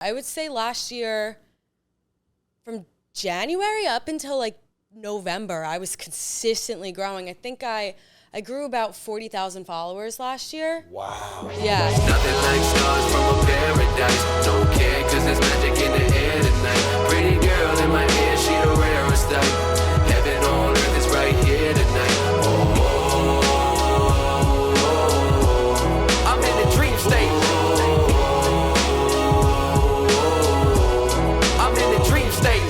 I would say last year, from January up until like November, I was consistently growing. I think I grew about 40,000 followers last year. Wow. Yeah. Nothing like stars from a paradise. Don't care, cause there's magic in the air tonight. Pretty girl in my ear, she the rarest type. Heaven on earth is right here tonight. I'm in the dream state. I'm in the dream state.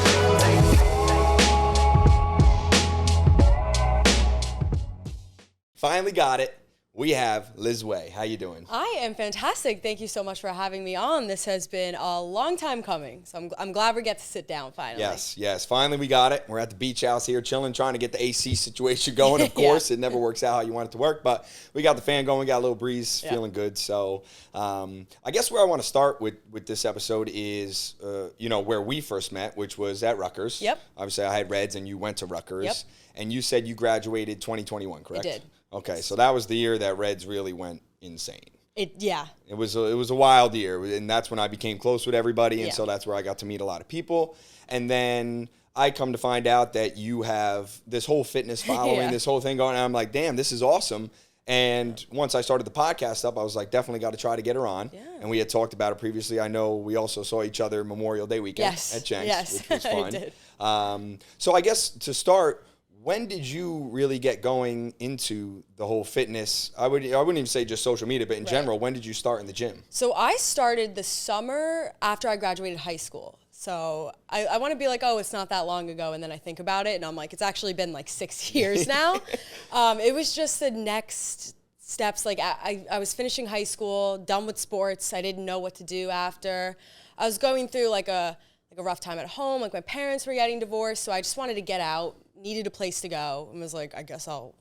Finally got it. We have Liz Way. How you doing? I am fantastic. Thank you so much for having me on. This has been a long time coming, so I'm glad we get to sit down finally. Yes. Finally, we got it. We're at the beach house here chilling, trying to get the AC situation going. Of course, It never works out how you want it to work, but we got the fan going. We got a little breeze, feeling good. So I guess where I want to start with this episode is, where we first met, which was at Rutgers. Yep. Obviously, I had Reds, and you went to Rutgers. Yep. And you said you graduated 2021, correct? I did. Okay, so that was the year that Reds really went insane. It was a wild year, and that's when I became close with everybody, and so that's where I got to meet a lot of people. And then I come to find out that you have this whole fitness following, this whole thing going, and I'm like, damn, this is awesome. And once I started the podcast up, I was like, definitely got to try to get her on. Yeah. And we had talked about it previously. I know we also saw each other Memorial Day weekend at Jenks, which was fun. I did. So I guess to start, when did you really get going into the whole fitness? I wouldn't even say just social media, but in general, when did you start in the gym? So I started the summer after I graduated high school. So I want to be like, oh, it's not that long ago. And then I think about it and I'm like, it's actually been like 6 years now. It was just the next steps. Like I was finishing high school, done with sports. I didn't know what to do after. I was going through like a rough time at home. Like my parents were getting divorced. So I just wanted to get out. Needed a place to go, and was like, I guess I'll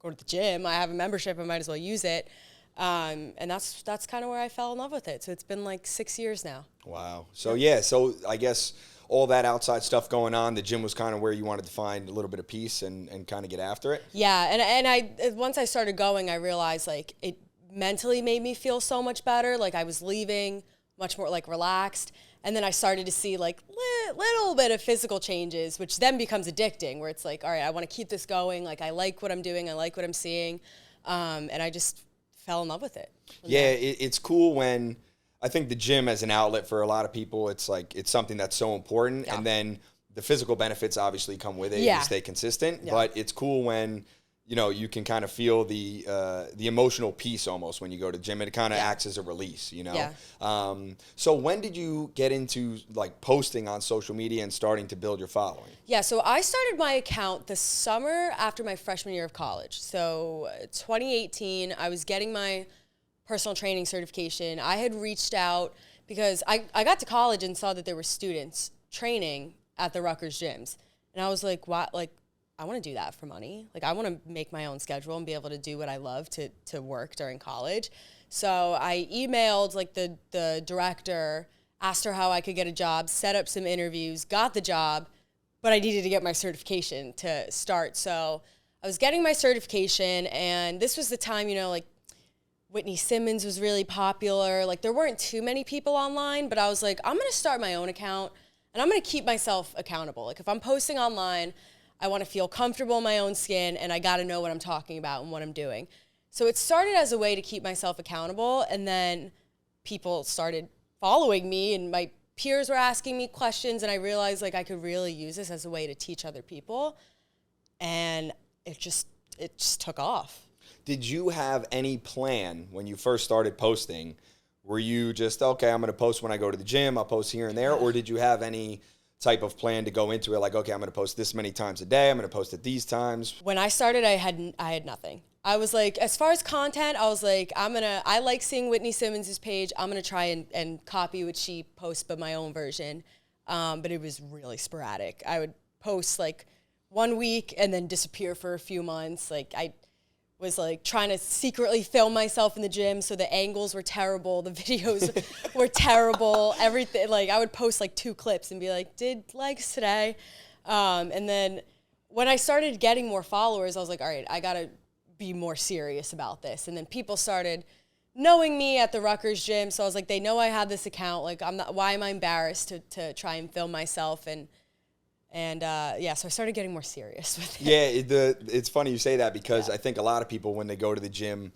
go to the gym. I have a membership, I might as well use it. And that's kind of where I fell in love with it. So it's been like 6 years now. Wow. So so I guess all that outside stuff going on, the gym was kind of where you wanted to find a little bit of peace and kind of get after it. Yeah, and I once I started going, I realized like it mentally made me feel so much better. Like I was leaving much more like relaxed. And then I started to see like little bit of physical changes, which then becomes addicting, where it's like, all right, I want to keep this going. Like I like what I'm doing. I like what I'm seeing. And I just fell in love with it. It's cool when I think the gym as an outlet for a lot of people, it's like, it's something that's so important. Yeah. And then the physical benefits obviously come with it. You stay consistent, but it's cool when, you can kind of feel the emotional peace almost when you go to the gym. It kind of acts as a release, So when did you get into like posting on social media and starting to build your following? Yeah, so I started my account the summer after my freshman year of college. So 2018, I was getting my personal training certification. I had reached out because I got to college and saw that there were students training at the Rutgers gyms. And I was like, what? Like, I want to do that for money. Like I want to make my own schedule and be able to do what I love to work during college. So I emailed like the director, asked her how I could get a job, set up some interviews, got the job, but I needed to get my certification to start. So I was getting my certification, and this was the time, like Whitney Simmons was really popular. Like there weren't too many people online, but I was like, I'm going to start my own account and I'm going to keep myself accountable. Like if I'm posting online, I want to feel comfortable in my own skin, and I got to know what I'm talking about and what I'm doing. So it started as a way to keep myself accountable, and then people started following me, and my peers were asking me questions, and I realized like I could really use this as a way to teach other people, and it just took off. Did you have any plan when you first started posting? Were you just, okay, I'm going to post when I go to the gym, I'll post here and there, or did you have any type of plan to go into it, like, okay, I'm going to post this many times a day, I'm going to post at these times? When I started, I had nothing. I was like, as far as content, I was like, I like seeing Whitney Simmons' page. I'm going to try and copy what she posts, but my own version. But it was really sporadic. I would post like 1 week and then disappear for a few months. Like I was like trying to secretly film myself in the gym, so the angles were terrible, the videos were terrible, everything. Like I would post like 2 clips and be like, did legs today. And then when I started getting more followers, I was like, all right, I gotta be more serious about this. And then people started knowing me at the Rutgers gym. So I was like, they know I had this account. Like, why am I embarrassed to try and film myself? And so I started getting more serious with it. Yeah, it's funny you say that because I think a lot of people, when they go to the gym,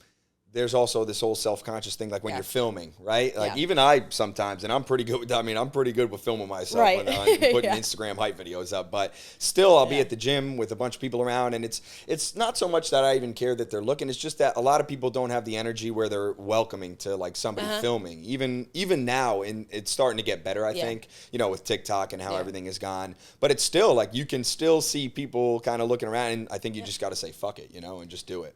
there's also this whole self-conscious thing, like when you're filming, right? Like even I sometimes, and I'm pretty good with filming myself when I'm putting Instagram hype videos up, but still I'll be at the gym with a bunch of people around, and it's not so much that I even care that they're looking, it's just that a lot of people don't have the energy where they're welcoming to like somebody filming. Even now, and it's starting to get better, I think, with TikTok and how everything has gone, but it's still like you can still see people kind of looking around, and I think you just got to say fuck it, and just do it.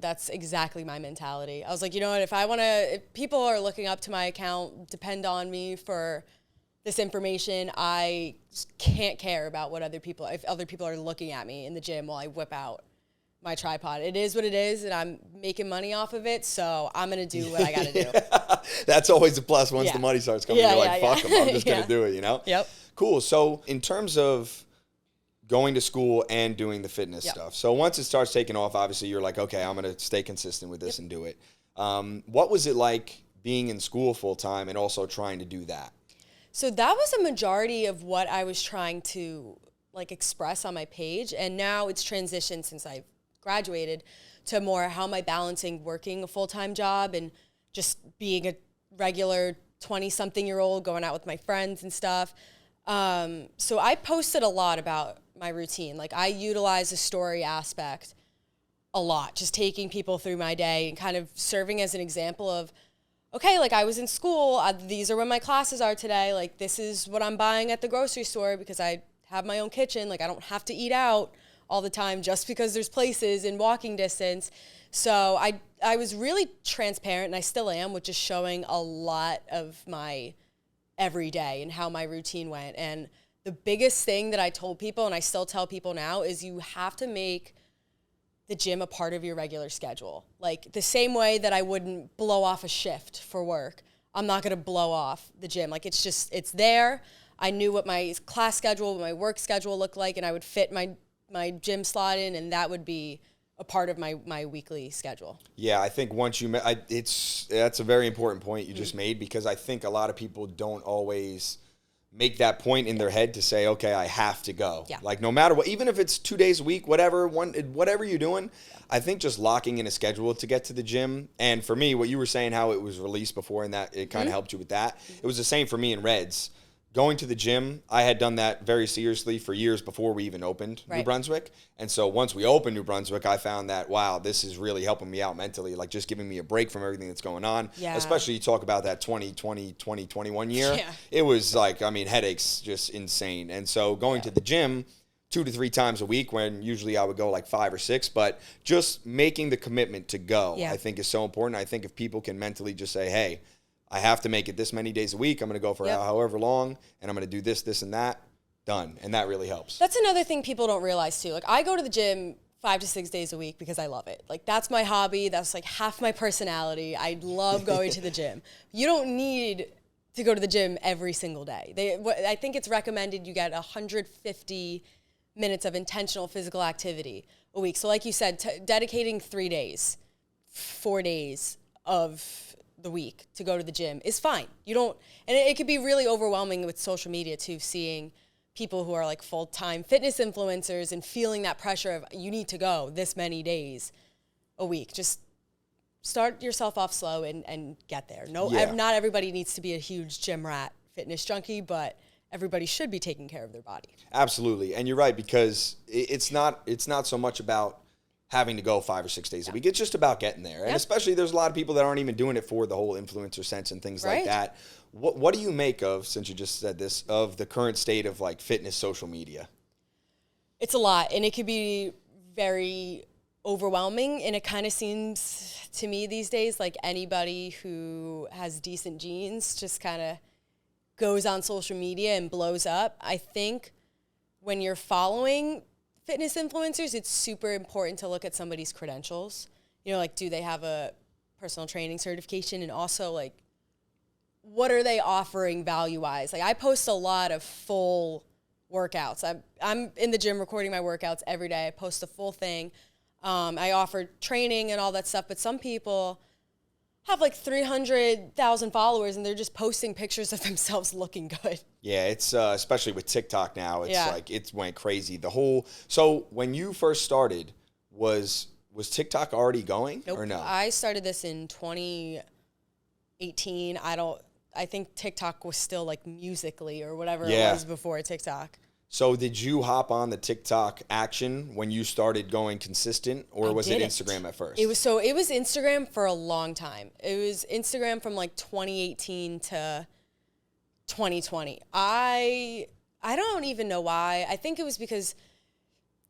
That's exactly my mentality. I was like, you know what, if people are looking up to my account, depend on me for this information, I can't care about if other people are looking at me in the gym while I whip out my tripod. It is what it is, and I'm making money off of it, so I'm going to do what I got to do. That's always a plus once the money starts coming. You're like, fuck them, I'm just going to do it, Yep. Cool. So in terms of going to school and doing the fitness stuff. So once it starts taking off, obviously you're like, okay, I'm going to stay consistent with this and do it. What was it like being in school full time and also trying to do that? So that was a majority of what I was trying to like express on my page. And now it's transitioned since I've graduated to more how am I balancing working a full-time job and just being a regular 20-something-year-old going out with my friends and stuff. So I posted a lot about my routine. Like I utilize the story aspect a lot, just taking people through my day and kind of serving as an example of, okay, like I was in school, these are when my classes are today, like this is what I'm buying at the grocery store because I have my own kitchen, like I don't have to eat out all the time just because there's places in walking distance. So I was really transparent, and I still am, with just showing a lot of my every day and how my routine went. And the biggest thing that I told people, and I still tell people now, is you have to make the gym a part of your regular schedule. Like the same way that I wouldn't blow off a shift for work, I'm not gonna blow off the gym. Like it's there. I knew what my class schedule, what my work schedule looked like, and I would fit my gym slot in, and that would be a part of my weekly schedule. Yeah, I think once that's a very important point you just made, because I think a lot of people don't always make that point in their head to say, okay, I have to go. Yeah. Like no matter what, even if it's 2 days a week, whatever you're doing, I think just locking in a schedule to get to the gym. And for me, what you were saying, how it was released before and that it kind of helped you with that. It was the same for me in Reds. Going to the gym, I had done that very seriously for years before we even opened New Brunswick. And so once we opened New Brunswick, I found that, wow, this is really helping me out mentally, like just giving me a break from everything that's going on. Yeah. Especially you talk about that 2021 year. Yeah. It was like, headaches just insane. And so going to the gym 2 to 3 times a week, when usually I would go like 5 or 6, but just making the commitment to go, I think is so important. I think if people can mentally just say, hey, I have to make it this many days a week. I'm going to go for however long, and I'm going to do this, this, and that. Done. And that really helps. That's another thing people don't realize too. Like I go to the gym 5 to 6 days a week because I love it. Like that's my hobby. That's like half my personality. I love going to the gym. You don't need to go to the gym every single day. I think it's recommended you get 150 minutes of intentional physical activity a week. So like you said, dedicating 3 days, 4 days of the week to go to the gym is fine. You don't, and it could be really overwhelming with social media too, seeing people who are like full-time fitness influencers and feeling that pressure of you need to go this many days a week. Just start yourself off slow and get there. Not everybody needs to be a huge gym rat fitness junkie, but everybody should be taking care of their body. Absolutely. And you're right, because it's not so much about having to go 5 or 6 days a week. It's just about getting there. And especially there's a lot of people that aren't even doing it for the whole influencer sense and things like that. What do you make of, since you just said this, of the current state of like fitness social media? It's a lot, and it could be very overwhelming, and it kind of seems to me these days like anybody who has decent genes just kind of goes on social media and blows up. I think when you're following fitness influencers, it's super important to look at somebody's credentials. You know, like, do they have a personal training certification? And also, like, what are they offering value-wise? Like, I post a lot of full workouts. I'm in the gym recording my workouts every day. I post the full thing. I offer training and all that stuff, but some people have like 300,000 followers and they're just posting pictures of themselves looking good. Yeah, it's especially with TikTok now, it's like it went crazy. So when you first started, was TikTok already going or no? I started this in 2018. I think TikTok was still like Musical.ly or whatever it was before TikTok. So did you hop on the TikTok action when you started going consistent, or was it Instagram at first? It was Instagram for a long time. It was Instagram from like 2018 to 2020. I don't even know why. I think it was because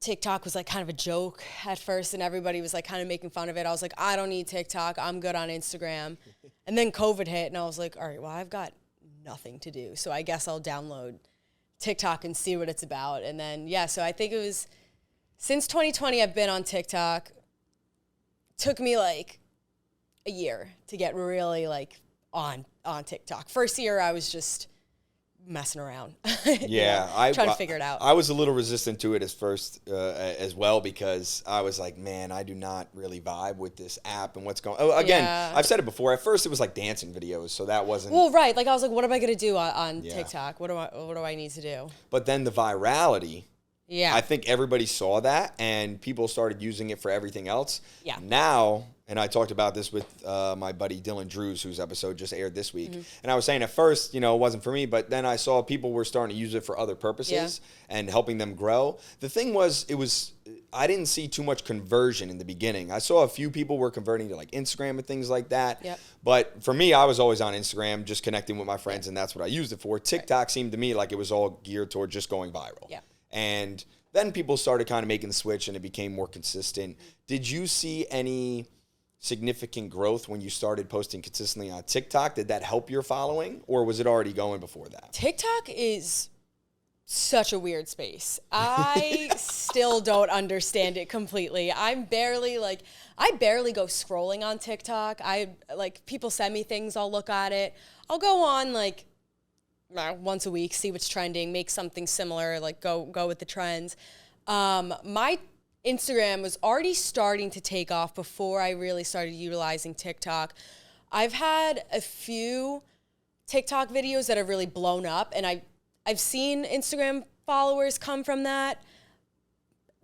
TikTok was like kind of a joke at first and everybody was like kind of making fun of it. I was like, I don't need TikTok. I'm good on Instagram. And then COVID hit and I was like, all right, well, I've got nothing to do. So I guess I'll download TikTok and see what it's about. And then, so I think it was since 2020, I've been on TikTok. Took me like a year to get really like on TikTok. First year, I was just messing around. Trying to figure it out. I was a little resistant to it as well because I was like, man, I do not really vibe with this app and what's going on. Oh, again, I've said it before. At first, it was like dancing videos, so that wasn't... Well, right. Like, I was like, what am I going to do on TikTok? What do I need to do? But then the virality... I think everybody saw that, and people started using it for everything else. Yeah. Now, and I talked about this with my buddy Dylan Drews, whose episode just aired this week. And I was saying at first, it wasn't for me, but then I saw people were starting to use it for other purposes and helping them grow. The thing was, I didn't see too much conversion in the beginning. I saw a few people were converting to like Instagram and things like that. Yep. But for me, I was always on Instagram, just connecting with my friends, and that's what I used it for. TikTok seemed to me like it was all geared toward just going viral. Yeah. And then people started kind of making the switch and it became more consistent. Did you see any significant growth when you started posting consistently on TikTok? Did that help your following, or was it already going before that? TikTok is such a weird space. I still don't understand it completely. I barely go scrolling on TikTok. People send me things, I'll look at it. I'll go on once a week, see what's trending, make something similar, like go with the trends. My Instagram was already starting to take off before I really started utilizing TikTok. I've had a few TikTok videos that have really blown up, and I've seen Instagram followers come from that.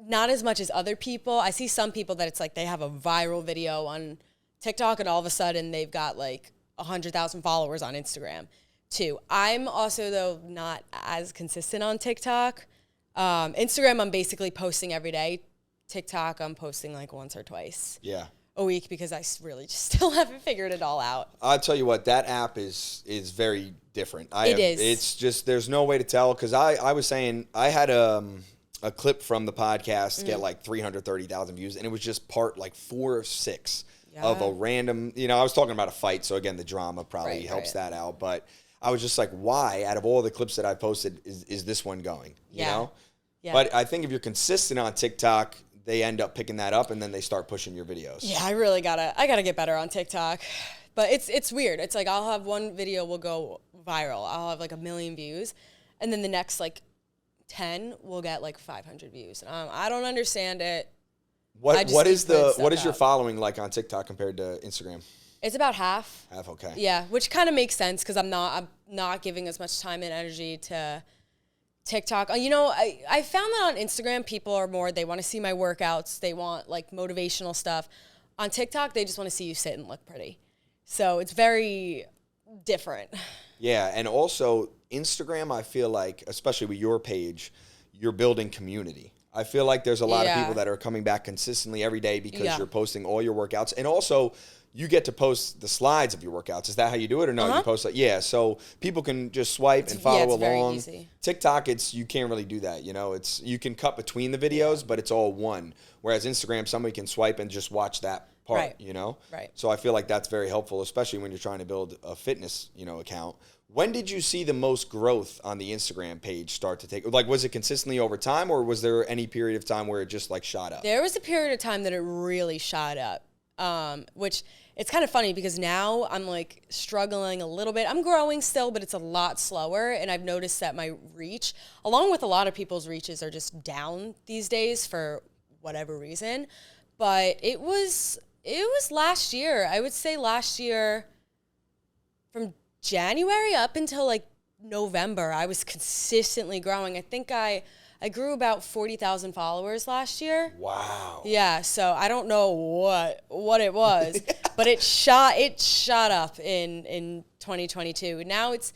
Not as much as other people. I see some people that it's like they have a viral video on TikTok, and all of a sudden they've got like 100,000 followers on Instagram. Too. I'm also, though, not as consistent on TikTok. Instagram, I'm basically posting every day. TikTok, I'm posting like once or twice a week because I really just still haven't figured it all out. I'll tell you what, that app is very different. It is. It's just, there's no way to tell, because I was saying, I had a clip from the podcast get like 330,000 views, and it was just part like 4 or 6 of a random, I was talking about a fight, so again, the drama probably helps that out, but... I was just like, why, out of all the clips that I posted, is this one going? You know? Yeah. But I think if you're consistent on TikTok, they end up picking that up and then they start pushing your videos. Yeah, I really gotta get better on TikTok. But it's weird. It's like I'll have one video will go viral. I'll have like 1 million views, and then the next like 10 will get like 500 views. I don't understand it. What is your following like on TikTok compared to Instagram? It's about half. Half, okay. Yeah, which kind of makes sense because I'm not giving as much time and energy to TikTok. I found that on Instagram, people are more, they want to see my workouts. They want like motivational stuff. On TikTok, they just want to see you sit and look pretty. So it's very different. Yeah, and also Instagram, I feel like, especially with your page, you're building community. I feel like there's a lot of people that are coming back consistently every day because you're posting all your workouts. And also, you get to post the slides of your workouts. Is that how you do it, or no? You post so people can just swipe and follow along. Very easy. TikTok, you can't really do that. You can cut between the videos, but it's all one. Whereas Instagram, somebody can swipe and just watch that part. Right. So I feel like that's very helpful, especially when you're trying to build a fitness account. When did you see the most growth on the Instagram page start to take? Like, was it consistently over time, or was there any period of time where it just like shot up? There was a period of time that it really shot up, which it's kind of funny because now I'm like struggling a little bit. I'm growing still, but it's a lot slower. And I've noticed that my reach, along with a lot of people's reaches, are just down these days for whatever reason. But it was It was last year. I would say last year from January up until like November, I was consistently growing. I think I grew about 40,000 followers last year. Wow. Yeah, so I don't know what it was, but it shot up in 2022. Now it's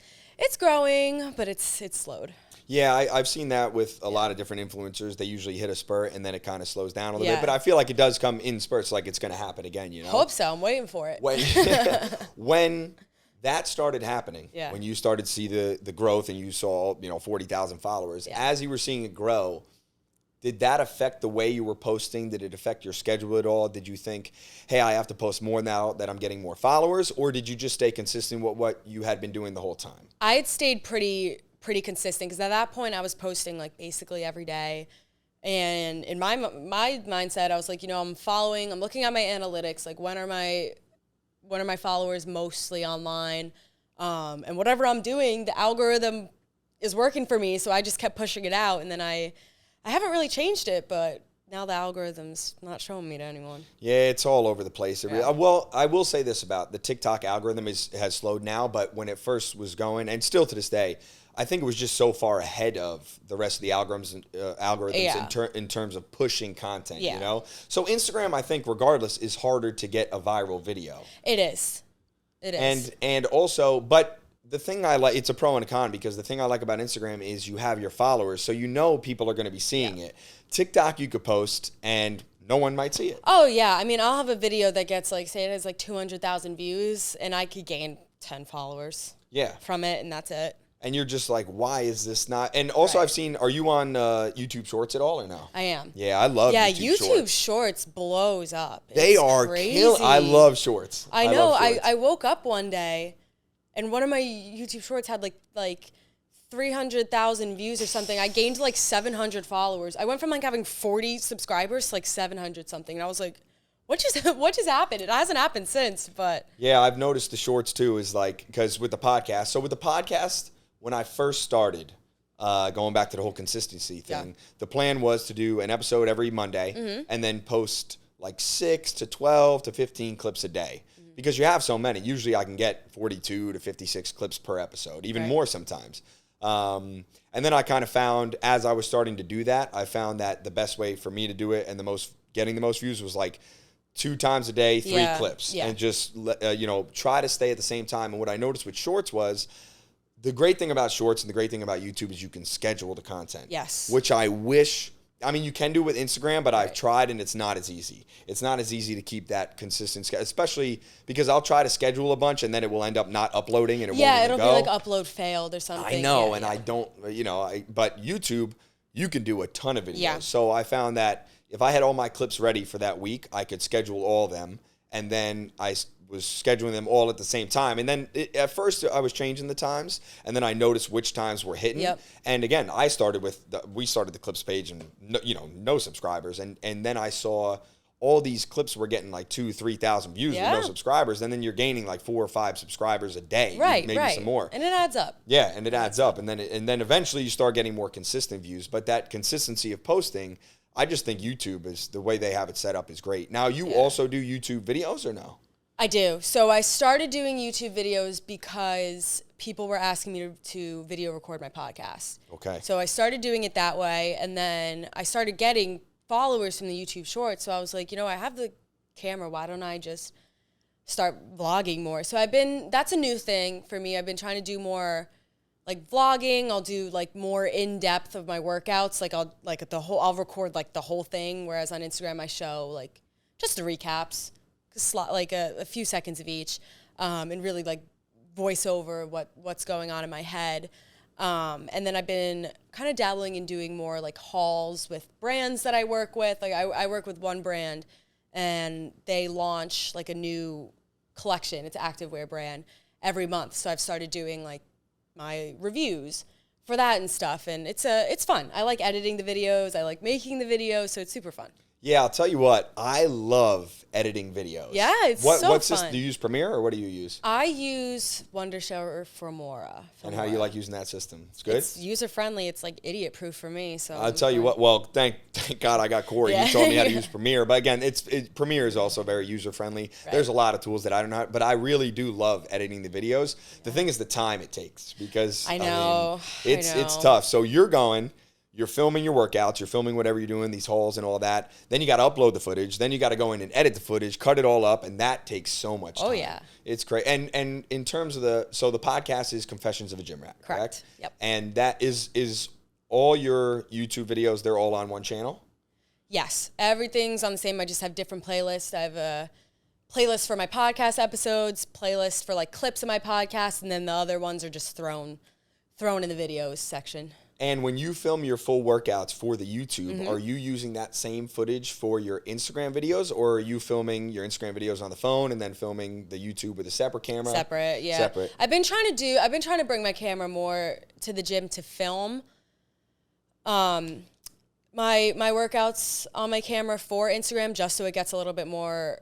growing, but it's slowed. Yeah, I've seen that with a lot of different influencers. They usually hit a spurt and then it kind of slows down a little bit. But I feel like it does come in spurts, like it's going to happen again, you know? Hope so. I'm waiting for it. When that started happening, when you started to see the growth and you saw, 40,000 followers, as you were seeing it grow, did that affect the way you were posting? Did it affect your schedule at all? Did you think, hey, I have to post more now that I'm getting more followers? Or did you just stay consistent with what you had been doing the whole time? I had stayed pretty consistent because at that point I was posting like basically every day. And in my mindset, I was like, I'm looking at my analytics, like when are my followers mostly online? And whatever I'm doing, the algorithm is working for me. So I just kept pushing it out. And then I haven't really changed it, but now the algorithm's not showing me to anyone. Yeah, it's all over the place. Well, I will say this about the TikTok algorithm has slowed now, but when it first was going, and still to this day, I think it was just so far ahead of the rest of the algorithms in terms of pushing content, So Instagram, I think, regardless, is harder to get a viral video. It is. And also, but the thing I like, it's a pro and a con, because the thing I like about Instagram is you have your followers, so people are going to be seeing it. TikTok, you could post and no one might see it. Oh, yeah. I mean, I'll have a video that gets, like, say it has, like, 200,000 views, and I could gain 10 followers from it, and that's it. And you're just like, why is this not? And also, I've seen, are you on YouTube Shorts at all or no? I am. Yeah, I love YouTube Shorts blows up. They are crazy. I love Shorts. I know. I woke up one day, and one of my YouTube Shorts had like 300,000 views or something. I gained like 700 followers. I went from like having 40 subscribers to like 700 something. And I was like, what just happened? It hasn't happened since, but. Yeah, I've noticed the Shorts too is like, because with the podcast. So with the podcast, when I first started, going back to the whole consistency thing, the plan was to do an episode every Monday and then post like 6 to 12 to 15 clips a day. Because you have so many. Usually I can get 42 to 56 clips per episode, even more sometimes. And then I kind of found, as I was starting to do that, I found that the best way for me to do it and getting the most views was like 2 times a day, 3 clips. And just, try to stay at the same time. And what I noticed with Shorts was, the great thing about Shorts and the great thing about YouTube is you can schedule the content. Yes. Which I wish, you can do with Instagram, but I've tried and it's not as easy. It's not as easy to keep that consistent schedule, especially because I'll try to schedule a bunch and then it will end up not uploading and it won't it'll go. be like upload failed or something. I know, I don't, but YouTube, you can do a ton of videos. Yeah. So I found that if I had all my clips ready for that week, I could schedule all of them, and then I was scheduling them all at the same time. And then at first I was changing the times, and then I noticed which times were hitting. Yep. And again, we started the clips page and no subscribers. And then I saw all these clips were getting like 2,000-3,000 views with no subscribers. And then you're gaining like 4 or 5 subscribers a day. Maybe some more. And it adds up. Yeah. And it adds up. And then eventually you start getting more consistent views, but that consistency of posting, I just think YouTube is the way they have it set up is great. Now you also do YouTube videos or no? I do. So I started doing YouTube videos because people were asking me to video record my podcast. Okay. So I started doing it that way, and then I started getting followers from the YouTube Shorts. So I was like, I have the camera. Why don't I just start vlogging more? So that's a new thing for me. I've been trying to do more like vlogging. I'll do like more in depth of my workouts. I'll record like the whole thing. Whereas on Instagram, I show like just the recaps. Like a few seconds of each, and really like voice over what's going on in my head. And then I've been kind of dabbling in doing more like hauls with brands that I work with. Like I work with one brand, and they launch like a new collection. It's an activewear brand every month. So I've started doing like my reviews for that and stuff. And it's fun. I like editing the videos. I like making the videos. So it's super fun. Yeah, I'll tell you what. I love editing videos. Yeah, it's so fun. What's this? Do you use Premiere or what do you use? I use Wondershare Filmora. And how you like using that system? It's good? It's user-friendly. It's like idiot-proof for me. So I'll tell you what. Well, thank God I got Corey. He taught me how to use Premiere. But again, Premiere is also very user-friendly. Right. There's a lot of tools that I don't know, but I really do love editing the videos. The thing is the time it takes because I know. It's tough. So you're filming your workouts, you're filming whatever you're doing, these hauls and all that. Then you got to upload the footage. Then you got to go in and edit the footage, cut it all up, and that takes so much time. Oh, yeah. It's great. And in terms of the podcast is Confessions of a Gym Rat, correct? Yep. And that is all your YouTube videos, they're all on one channel? Yes. Everything's on the same. I just have different playlists. I have a playlist for my podcast episodes, playlist for like clips of my podcast, and then the other ones are just thrown in the videos section. And when you film your full workouts for the YouTube, are you using that same footage for your Instagram videos, or are you filming your Instagram videos on the phone and then filming the YouTube with a separate camera? Separate, yeah. Separate. I've been trying to bring my camera more to the gym to film. My workouts on my camera for Instagram just so it gets a little bit more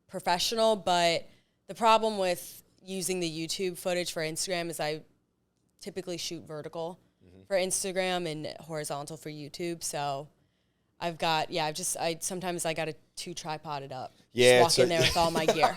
professional, but the problem with using the YouTube footage for Instagram is I typically shoot vertical for Instagram and horizontal for YouTube. So I've got, sometimes I got to two-tripod it up. Yeah. Just walk in there with all my gear.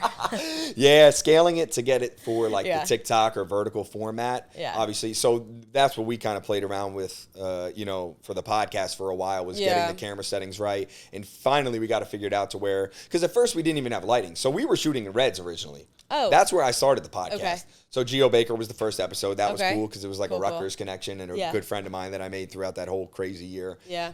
Yeah, scaling it to get it for like the TikTok or vertical format, obviously. So that's what we kind of played around with, for the podcast for a while was getting the camera settings right. And finally we got to figure it out to where, because at first we didn't even have lighting. So we were shooting in Reds originally. Oh. That's where I started the podcast. Okay. So Geo Baker was the first episode. That was cool because it was like cool, a Rutgers connection and a good friend of mine that I made throughout that whole crazy year. Yeah.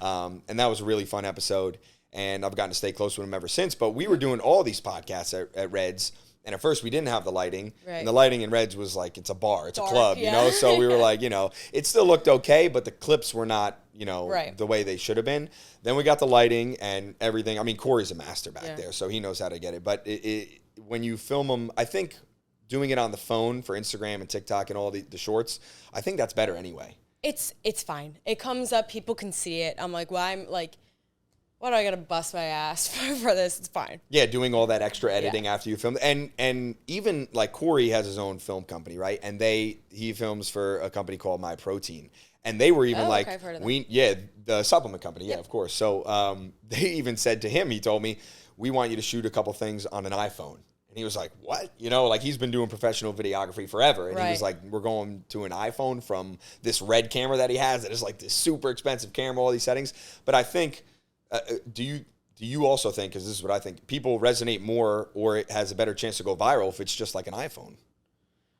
And that was a really fun episode. And I've gotten to stay close with him ever since. But we were doing all these podcasts at Reds. And at first we didn't have the lighting. Right. And the lighting in Reds was like, it's a bar, it's a club, So we were like, it still looked okay, but the clips were not, the way they should have been. Then we got the lighting and everything. I mean, Corey's a master back there, so he knows how to get it. But when you film them, I think doing it on the phone for Instagram and TikTok and all the shorts, I think that's better anyway. It's fine. It comes up, people can see it. I'm like, why do I gotta bust my ass for this? It's fine. Yeah, doing all that extra editing after you film. And even like Corey has his own film company, right? And he films for a company called My Protein. And they were even I've heard of that. The supplement company, of course. So they even said to him, he told me, we want you to shoot a couple things on an iPhone. And he was like, what? He's been doing professional videography forever. And he was like, we're going to an iPhone from this Red camera that he has that is like this super expensive camera, all these settings. But I think, do you also think, because this is what I think, people resonate more or it has a better chance to go viral if it's just like an iPhone?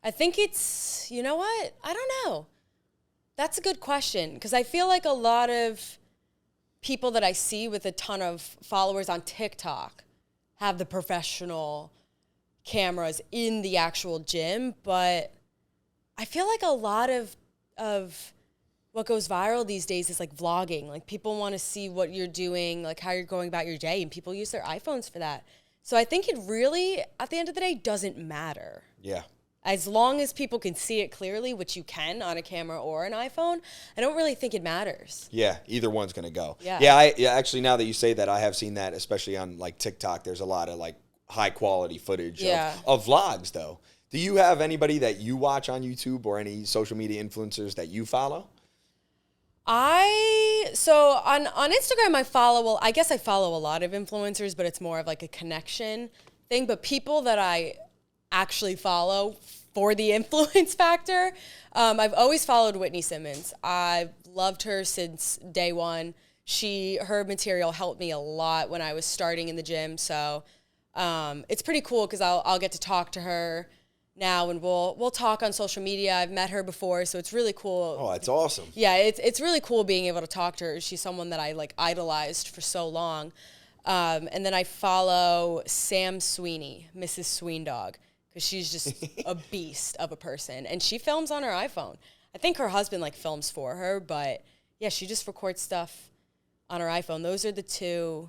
I think it's, you know what? I don't know. That's a good question because I feel like a lot of people that I see with a ton of followers on TikTok have the professional cameras in the actual gym, but I feel like a lot of what goes viral these days is like vlogging. Like people want to see what you're doing, like how you're going about your day, and people use their iPhones for that. So I think it really, at the end of the day, doesn't matter. Yeah. As long as people can see it clearly, which you can on a camera or an iPhone, I don't really think it matters. Yeah, either one's going to go. Yeah. Actually, now that you say that, I have seen that, especially on like TikTok. There's a lot of like high quality footage of vlogs, though. Do you have anybody that you watch on YouTube or any social media influencers that you follow? So on Instagram, I follow a lot of influencers, but it's more of like a connection thing. But people that I actually follow for the influence factor, I've always followed Whitney Simmons. I've loved her since day one. Her material helped me a lot when I was starting in the gym. So it's pretty cool because I'll get to talk to her now, and we'll talk on social media. I've met her before, so it's really cool. Oh, that's awesome. Yeah, it's really cool being able to talk to her. She's someone that I like idolized for so long. And then I follow Sam Sweeney, Mrs. Sweendog, because she's just a beast of a person, and she films on her iPhone. I think her husband like films for her, but yeah, she just records stuff on her iPhone. Those are the two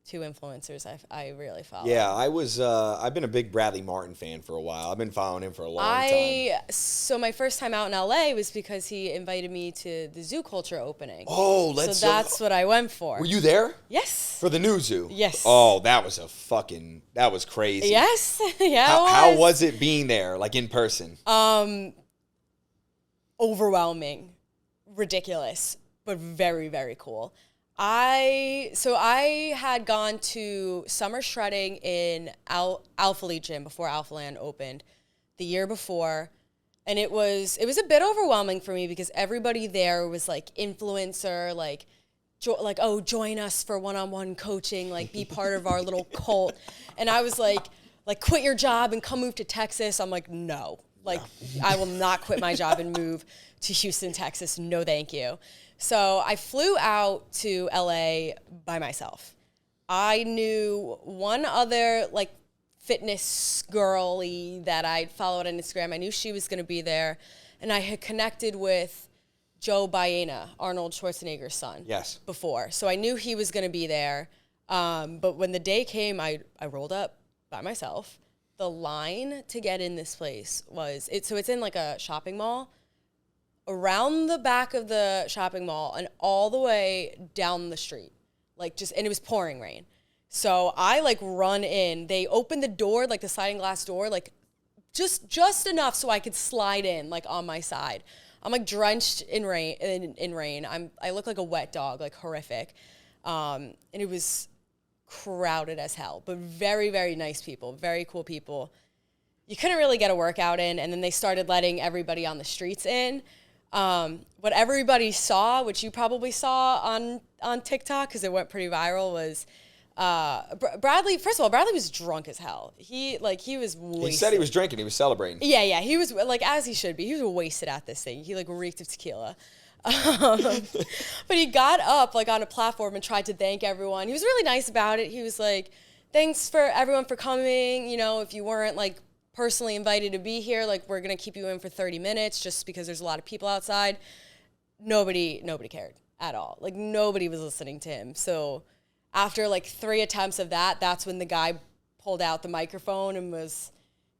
two influencers I really follow. Yeah, I've been a big Bradley Martin fan for a while. I've been following him for a long time. So my first time out in LA was because he invited me to the Zoo Culture opening. Oh, So that's what I went for. Were you there? Yes. For the new zoo? Yes. Oh, that was crazy. Yes. Yeah, How was it being there, like in person? Overwhelming, ridiculous, but very, very cool. I had gone to summer shredding in Alpha Legion before Alpha Land opened the year before. And it was a bit overwhelming for me because everybody there was like influencer, like join us for one-on-one coaching, like be part of our little cult. And I was like quit your job and come move to Texas. I'm like, no, I will not quit my job and move to Houston, Texas. No, thank you. So I flew out to LA by myself. I knew one other like fitness girly that I'd followed on Instagram. I knew she was going to be there. And I had connected with Joe Baena, Arnold Schwarzenegger's son. Yes. Before. So I knew he was going to be there. But when the day came, I rolled up by myself. The line to get in this place so it's in like a shopping mall. Around the back of the shopping mall and all the way down the street. And it was pouring rain. So I run in. They opened the door, the sliding glass door, just enough so I could slide in on my side. I'm drenched in rain. I look like a wet dog, horrific. And it was crowded as hell, but very, very nice people, very cool people. You couldn't really get a workout in, and then they started letting everybody on the streets in. What everybody saw, which you probably saw on TikTok because it went pretty viral, was Bradley. First of all, Bradley was drunk as hell. He was wasted. He said he was drinking. He was celebrating. Yeah. He was as he should be. He was wasted at this thing. He reeked of tequila. But he got up on a platform and tried to thank everyone. He was really nice about it. He was like, "Thanks for everyone for coming. If you weren't personally invited to be here, we're gonna keep you in for 30 minutes just because there's a lot of people outside." Nobody cared at all. Nobody was listening to him. So after 3 attempts of that's when the guy pulled out the microphone and was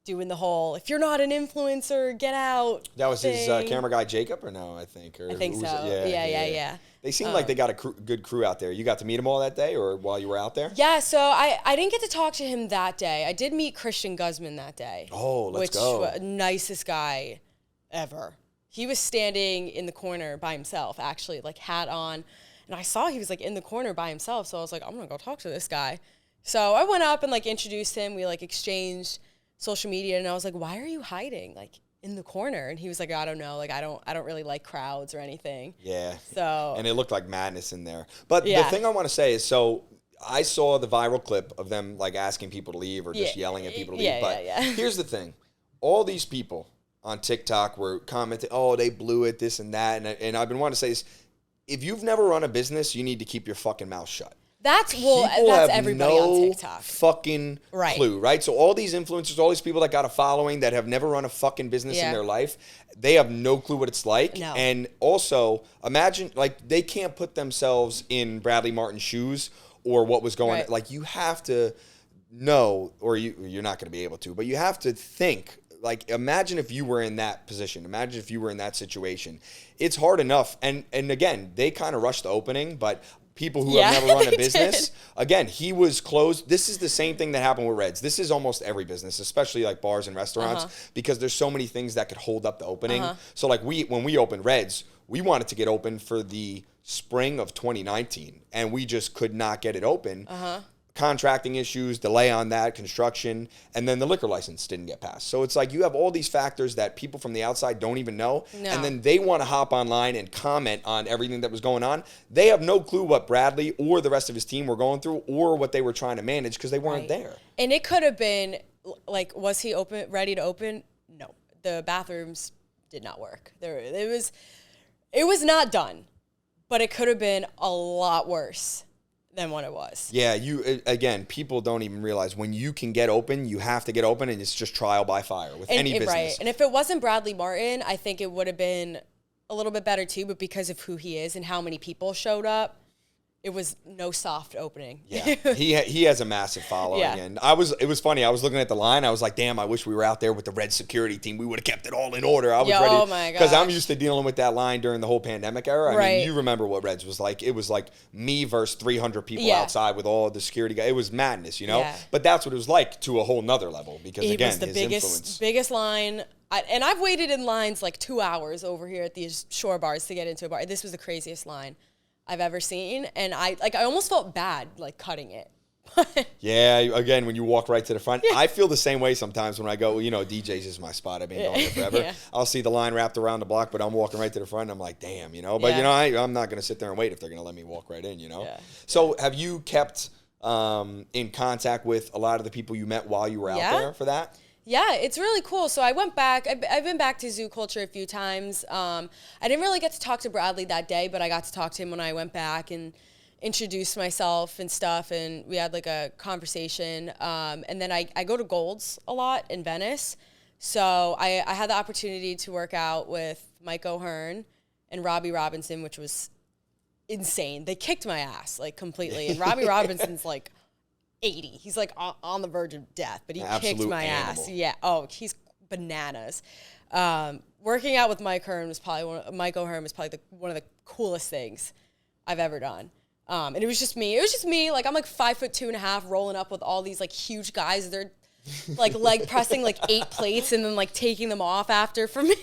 doing the whole "if you're not an influencer, get out" That was thing. His camera guy Jacob, or no? I think so. Yeah. They seem like they got a good crew out there. You got to meet them all that day, or while you were out there? Yeah, so I didn't get to talk to him that day. I did meet Christian Guzman that day. Oh, let's go. Which nicest guy ever. He was standing in the corner by himself, actually, hat on. And I saw he was in the corner by himself. So I was like, I'm going to go talk to this guy. So I went up and introduced him. We exchanged social media. And I was like, why are you hiding in the corner? And he was like, I don't know. I don't really like crowds or anything. Yeah. So. And it looked like madness in there. But the thing I want to say is, so I saw the viral clip of them asking people to leave or just yelling at people to leave. But here's the thing. All these people on TikTok were commenting, oh, they blew it, this and that. And I've been wanting to say this. If you've never run a business, you need to keep your fucking mouth shut. That's everybody on TikTok. Fucking clue, right? So all these influencers, all these people that got a following that have never run a fucking business in their life, they have no clue what it's like. No. And also, imagine, they can't put themselves in Bradley Martin's shoes or what was going on. You have to know, or you're not going to be able to, but you have to think. Imagine if you were in that position. Imagine if you were in that situation. It's hard enough. And again, they kind of rushed the opening, but people who have never run a business, again, he was closed. This is the same thing that happened with Reds. This is almost every business, especially bars and restaurants, because there's so many things that could hold up the opening. So when we opened Reds, we wanted to get open for the spring of 2019, and we just could not get it open. Contracting issues, delay on that, construction, and then the liquor license didn't get passed. So it's you have all these factors that people from the outside don't even know, and then they want to hop online and comment on everything that was going on. They have no clue what Bradley or the rest of his team were going through or what they were trying to manage because they weren't there. And it could have been, was he ready to open? No. The bathrooms did not work. It was not done, but it could have been a lot worse than what it was. Yeah, again, people don't even realize when you can get open, you have to get open, and it's just trial by fire with any business. Right, and if it wasn't Bradley Martin, I think it would have been a little bit better too, but because of who he is and how many people showed up, it was no soft opening. Yeah, he has a massive following, and it was funny. I was looking at the line. I was like, damn, I wish we were out there with the Red security team. We would have kept it all in order. I was ready. Oh my gosh. Because I'm used to dealing with that line during the whole pandemic era. Right. I mean, you remember what Reds was like. It was like me versus 300 people outside with all the security guys. It was madness, you know? Yeah. But that's what it was like to a whole nother level because, it again, was the influence. biggest line. And I've waited in lines like 2 hours over here at these shore bars to get into a bar. This was the craziest line I've ever seen, and I almost felt bad like cutting it. Yeah, again, when you walk right to the front, I feel the same way sometimes when I go. You know, DJ's is my spot. I've been going there forever. Yeah. I'll see the line wrapped around the block, but I'm walking right to the front. And I'm like, damn, you know. But you know, I'm not gonna sit there and wait if they're gonna let me walk right in. You know. Yeah. So, have you kept in contact with a lot of the people you met while you were out there for that? Yeah, it's really cool. So I went back. I've been back to Zoo Culture a few times. I didn't really get to talk to Bradley that day, but I got to talk to him when I went back and introduced myself and stuff, and we had like a conversation. And then I go to Gold's a lot in Venice. So I had the opportunity to work out with Mike O'Hearn and Robbie Robinson, which was insane. They kicked my ass like completely. And Robbie Robinson's like 80. He's like on the verge of death, but he kicked my ass. Yeah. Oh, he's bananas. Working out with Mike O'Hearn was probably one of the coolest things I've ever done. And it was just me. Like I'm like 5'2.5", rolling up with all these like huge guys. They're like leg pressing like 8 plates and then like taking them off after for me.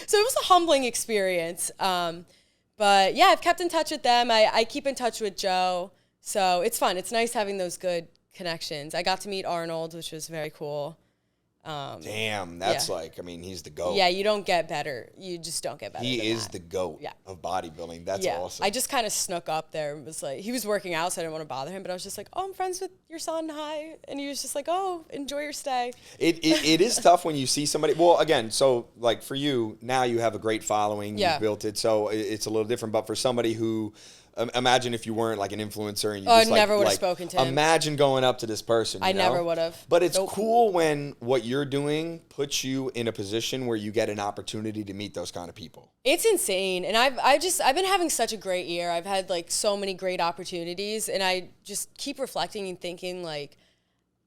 So it was a humbling experience. But yeah, I've kept in touch with them. I keep in touch with Joe. So it's fun. It's nice having those good connections. I got to meet Arnold, which was very cool. Damn, that's like, I mean, he's the GOAT. Yeah, you don't get better. You just don't get better. He is the GOAT of bodybuilding. That's awesome. I just kind of snuck up there and was like, he was working out, so I didn't want to bother him, but I was just like, oh, I'm friends with your son. Hi. And he was just like, oh, enjoy your stay. It is tough when you see somebody. Well, again, so like for you, now you have a great following. You've built it. So it's a little different. But for somebody who, imagine if you weren't like an influencer and you just never would have spoken to him. Imagine going up to this person. I never would have. But it's cool when what you're doing puts you in a position where you get an opportunity to meet those kind of people. It's insane. And I've been having such a great year. I've had like so many great opportunities, and I just keep reflecting and thinking like,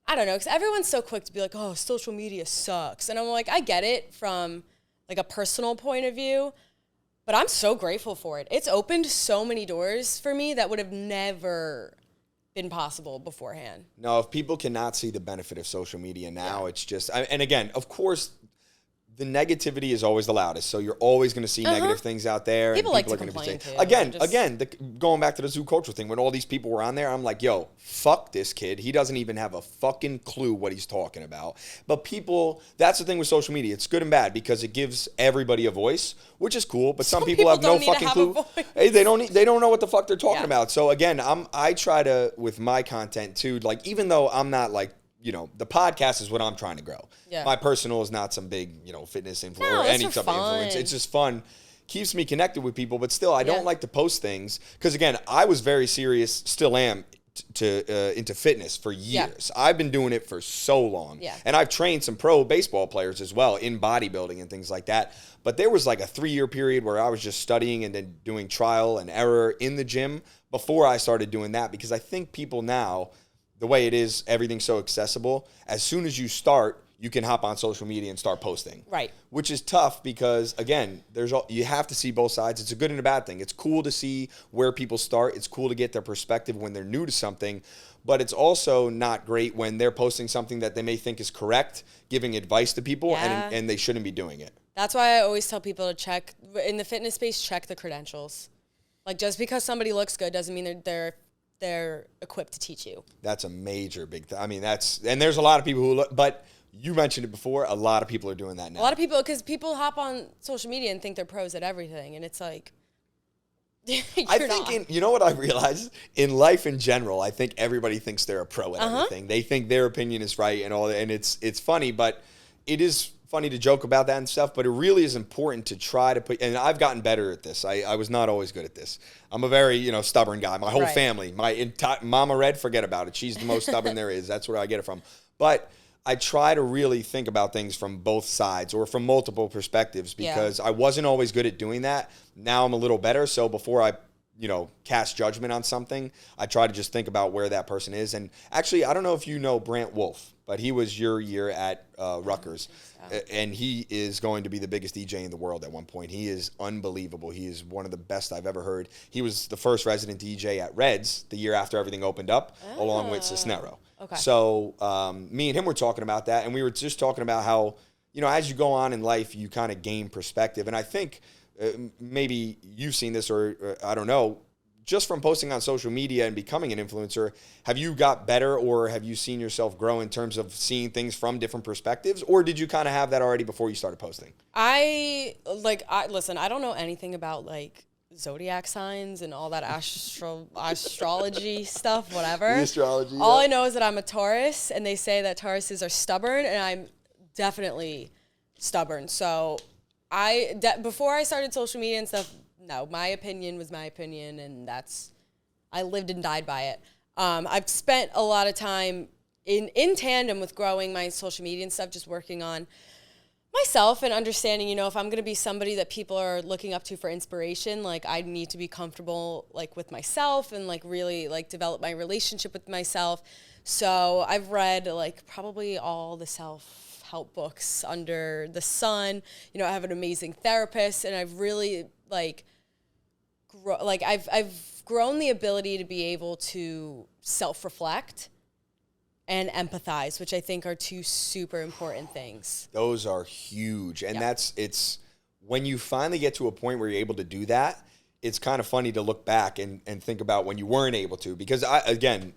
I don't know, because everyone's so quick to be like, oh, social media sucks. And I'm like, I get it from like a personal point of view. But I'm so grateful for it. It's opened so many doors for me that would have never been possible beforehand. No, if people cannot see the benefit of social media now, it's just, and again, of course, the negativity is always the loudest. So you're always going to see negative things out there. People like to complain too. Again, going back to the Zoo Culture thing, when all these people were on there, I'm like, yo, fuck this kid. He doesn't even have a fucking clue what he's talking about. But people, that's the thing with social media. It's good and bad because it gives everybody a voice, which is cool. But some people have no fucking clue. Hey, they don't know what the fuck they're talking about. So again, I try to, with my content too, like even though I'm not like, you know, the podcast is what I'm trying to grow. Yeah. My personal is not some big, you know, fitness influencer or any type of influence. It's just fun. Keeps me connected with people, but still, I don't like to post things. Because, again, I was very serious, still am, into fitness for years. Yeah. I've been doing it for so long. Yeah. And I've trained some pro baseball players as well in bodybuilding and things like that. But there was like a 3-year period where I was just studying and then doing trial and error in the gym before I started doing that. Because I think people now, the way it is, everything's so accessible. As soon as you start, you can hop on social media and start posting. Right. Which is tough because, again, you have to see both sides. It's a good and a bad thing. It's cool to see where people start. It's cool to get their perspective when they're new to something. But it's also not great when they're posting something that they may think is correct, giving advice to people, and they shouldn't be doing it. That's why I always tell people to check, in the fitness space, check the credentials. Like, just because somebody looks good doesn't mean they're equipped to teach you. That's a major big thing. I mean, and there's a lot of people who look, but you mentioned it before, a lot of people are doing that now. A lot of people, because people hop on social media and think they're pros at everything, and it's like, you know what I realized? In life in general, I think everybody thinks they're a pro at everything. They think their opinion is right and all that, and it's funny, but it is funny to joke about that and stuff, but it really is important to try to put, and I've gotten better at this. I was not always good at this. I'm a very, stubborn guy. My whole family, my entire Mama Red, forget about it. She's the most stubborn there is. That's where I get it from. But I try to really think about things from both sides or from multiple perspectives because I wasn't always good at doing that. Now I'm a little better. So before I cast judgment on something, I try to just think about where that person is. And actually, I don't know if you know Brant Wolf, but he was your year at Rutgers. And he is going to be the biggest DJ in the world at one point. He is unbelievable. He is one of the best I've ever heard. He was the first resident DJ at Reds the year after everything opened up, along with Cisnero. Okay. So me and him were talking about that, and we were just talking about how, as you go on in life, you kind of gain perspective. And I think maybe you've seen this, or I don't know, just from posting on social media and becoming an influencer, have you got better, or have you seen yourself grow in terms of seeing things from different perspectives, or did you kind of have that already before you started posting? Listen, I don't know anything about zodiac signs and all that astrology stuff, whatever. The astrology. All I know is that I'm a Taurus, and they say that Tauruses are stubborn, and I'm definitely stubborn. So before I started social media and stuff, no, my opinion was my opinion, and I lived and died by it. I've spent a lot of time in tandem with growing my social media and stuff, just working on myself and understanding, if I'm going to be somebody that people are looking up to for inspiration, I need to be comfortable, with myself and, really, develop my relationship with myself. So I've read, probably all the self-help books under the sun. I have an amazing therapist, and I've really, I've grown the ability to be able to self-reflect and empathize, which I think are two super important things. Those are huge. And it's when you finally get to a point where you're able to do that, it's kind of funny to look back and think about when you weren't able to, because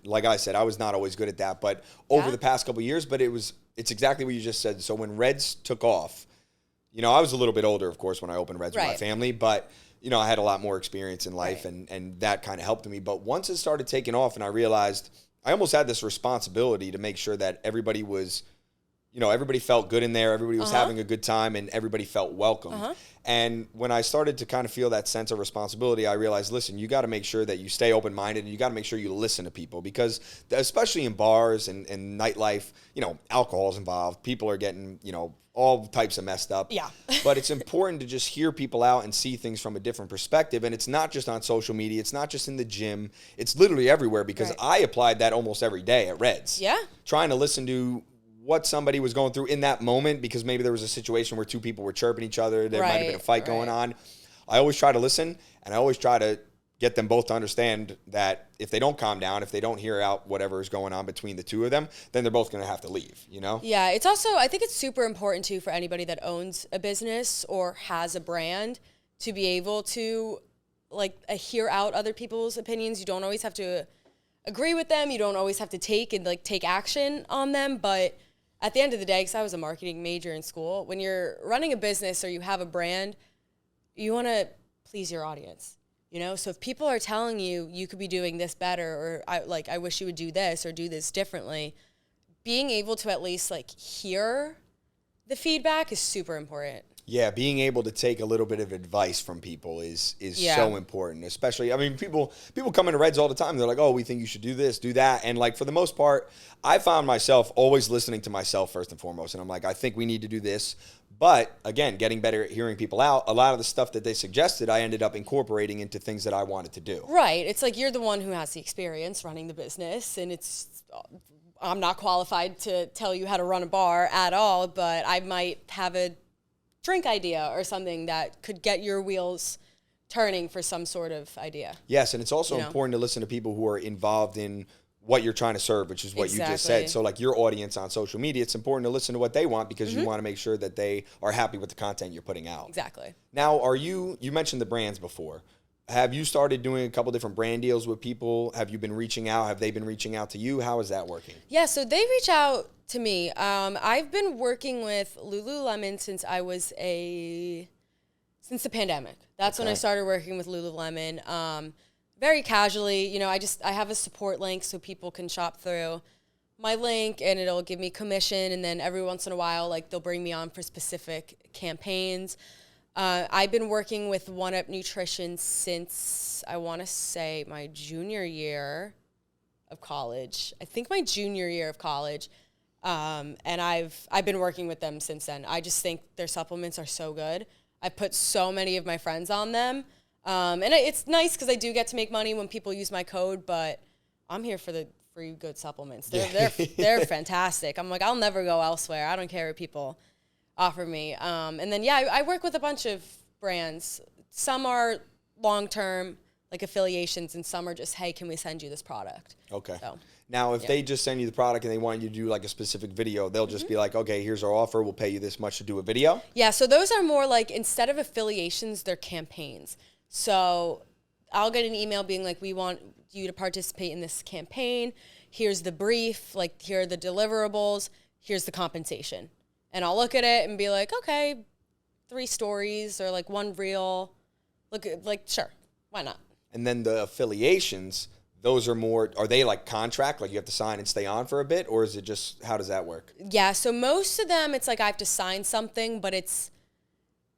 like I said, I was not always good at that, but over the past couple of years, but it's exactly what you just said. So when Reds took off, I was a little bit older, of course, when I opened Reds with my family, but I had a lot more experience in life, and that kind of helped me. But once it started taking off, and I realized I almost had this responsibility to make sure that everybody was, everybody felt good in there, everybody was having a good time, and everybody felt welcome. And when I started to kind of feel that sense of responsibility, I realized, listen, you got to make sure that you stay open-minded, and you got to make sure you listen to people, because especially in bars and nightlife, alcohol's involved. People are getting, all types of messed up. Yeah. But it's important to just hear people out and see things from a different perspective. And it's not just on social media. It's not just in the gym. It's literally everywhere, because I applied that almost every day at Reds. Yeah. Trying to listen to what somebody was going through in that moment, because maybe there was a situation where two people were chirping each other. There might have been a fight going on. I always try to listen, and I always try to get them both to understand that if they don't calm down, if they don't hear out whatever is going on between the two of them, then they're both going to have to leave, Yeah, it's also, I think it's super important too for anybody that owns a business or has a brand to be able to hear out other people's opinions. You don't always have to agree with them. You don't always have to take action on them. But at the end of the day, because I was a marketing major in school, when you're running a business or you have a brand, you want to please your audience. So if people are telling you could be doing this better, or I wish you would do this or do this differently, being able to at least hear the feedback is super important. Yeah, being able to take a little bit of advice from people is so important. Especially, people come into Reds all the time. They're like, oh, we think you should do this, do that. And for the most part, I found myself always listening to myself first and foremost. And I'm like, I think we need to do this. But again, getting better at hearing people out, a lot of the stuff that they suggested, I ended up incorporating into things that I wanted to do. Right. It's you're the one who has the experience running the business, and I'm not qualified to tell you how to run a bar at all, but I might have a drink idea or something that could get your wheels turning for some sort of idea. Yes, and it's also important to listen to people who are involved in what you're trying to serve, which is what you just said. So your audience on social media, it's important to listen to what they want, because you want to make sure that they are happy with the content you're putting out. Exactly. Now, you mentioned the brands before. Have you started doing a couple different brand deals with people? Have you been reaching out? Have they been reaching out to you? How is that working? Yeah, so they reach out to me. I've been working with Lululemon since the pandemic. That's when I started working with Lululemon. Very casually, I have a support link so people can shop through my link, and it'll give me commission. And then every once in a while, they'll bring me on for specific campaigns. I've been working with One Up Nutrition since, I want to say, my junior year of college. I think my junior year of college. And I've been working with them since then. I just think their supplements are so good. I put so many of my friends on them. And it's nice because I do get to make money when people use my code, but I'm here for the free good supplements. They're fantastic. I'm like, I'll never go elsewhere. I don't care what people offer me. And then, I work with a bunch of brands. Some are long-term, like affiliations, and some are just, hey, can we send you this product? Okay. Now, if they just send you the product and they want you to do like a specific video, they'll just be like, okay, here's our offer. We'll pay you this much to do a video. Yeah. So those are more like, instead of affiliations, they're campaigns. So I'll get an email being like, we want you to participate in this campaign. Here's the brief. Like, here are the deliverables. Here's the compensation. And I'll look at it and be like, okay, 3 stories or like 1 reel. Sure. Why not? And then the affiliations, those are more, are they like contract? Like you have to sign and stay on for a bit? Or is it just, how does that work? Yeah, so most of them, it's like I have to sign something, but it's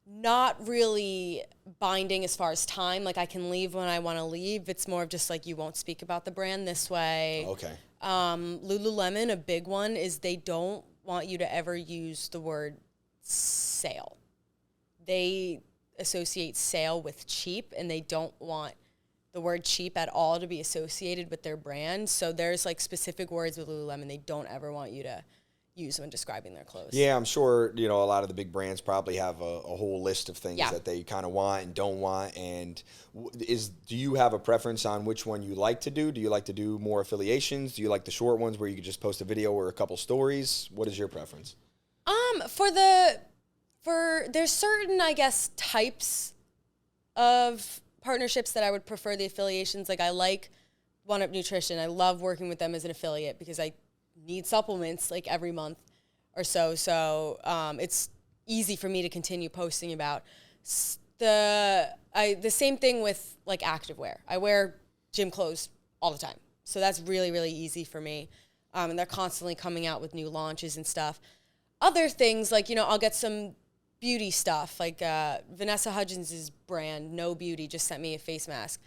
not really binding as far as time. Like I can leave when I want to leave. It's more of just like, you won't speak about the brand this way. Okay. Lululemon, a big one, is they don't want you to ever use the word sale. They associate sale with cheap, and they don't want the word cheap at all to be associated with their brand. So there's like specific words with Lululemon they don't ever want you to use when describing their clothes. Yeah, I'm sure, a lot of the big brands probably have a whole list of things that they kind of want and don't want. And do you have a preference on which one you like to do? Do you like to do more affiliations? Do you like the short ones where you could just post a video or a couple stories? What is your preference? There's certain, I guess, types of partnerships that I would prefer the affiliations. Like I like One Up Nutrition. I love working with them as an affiliate because I need supplements like every month or so. So it's easy for me to continue posting about. The same thing with like activewear. I wear gym clothes all the time. So that's really, really easy for me. And they're constantly coming out with new launches and stuff. Other things like, I'll get some beauty stuff. Like Vanessa Hudgens' brand, No Beauty, just sent me a face mask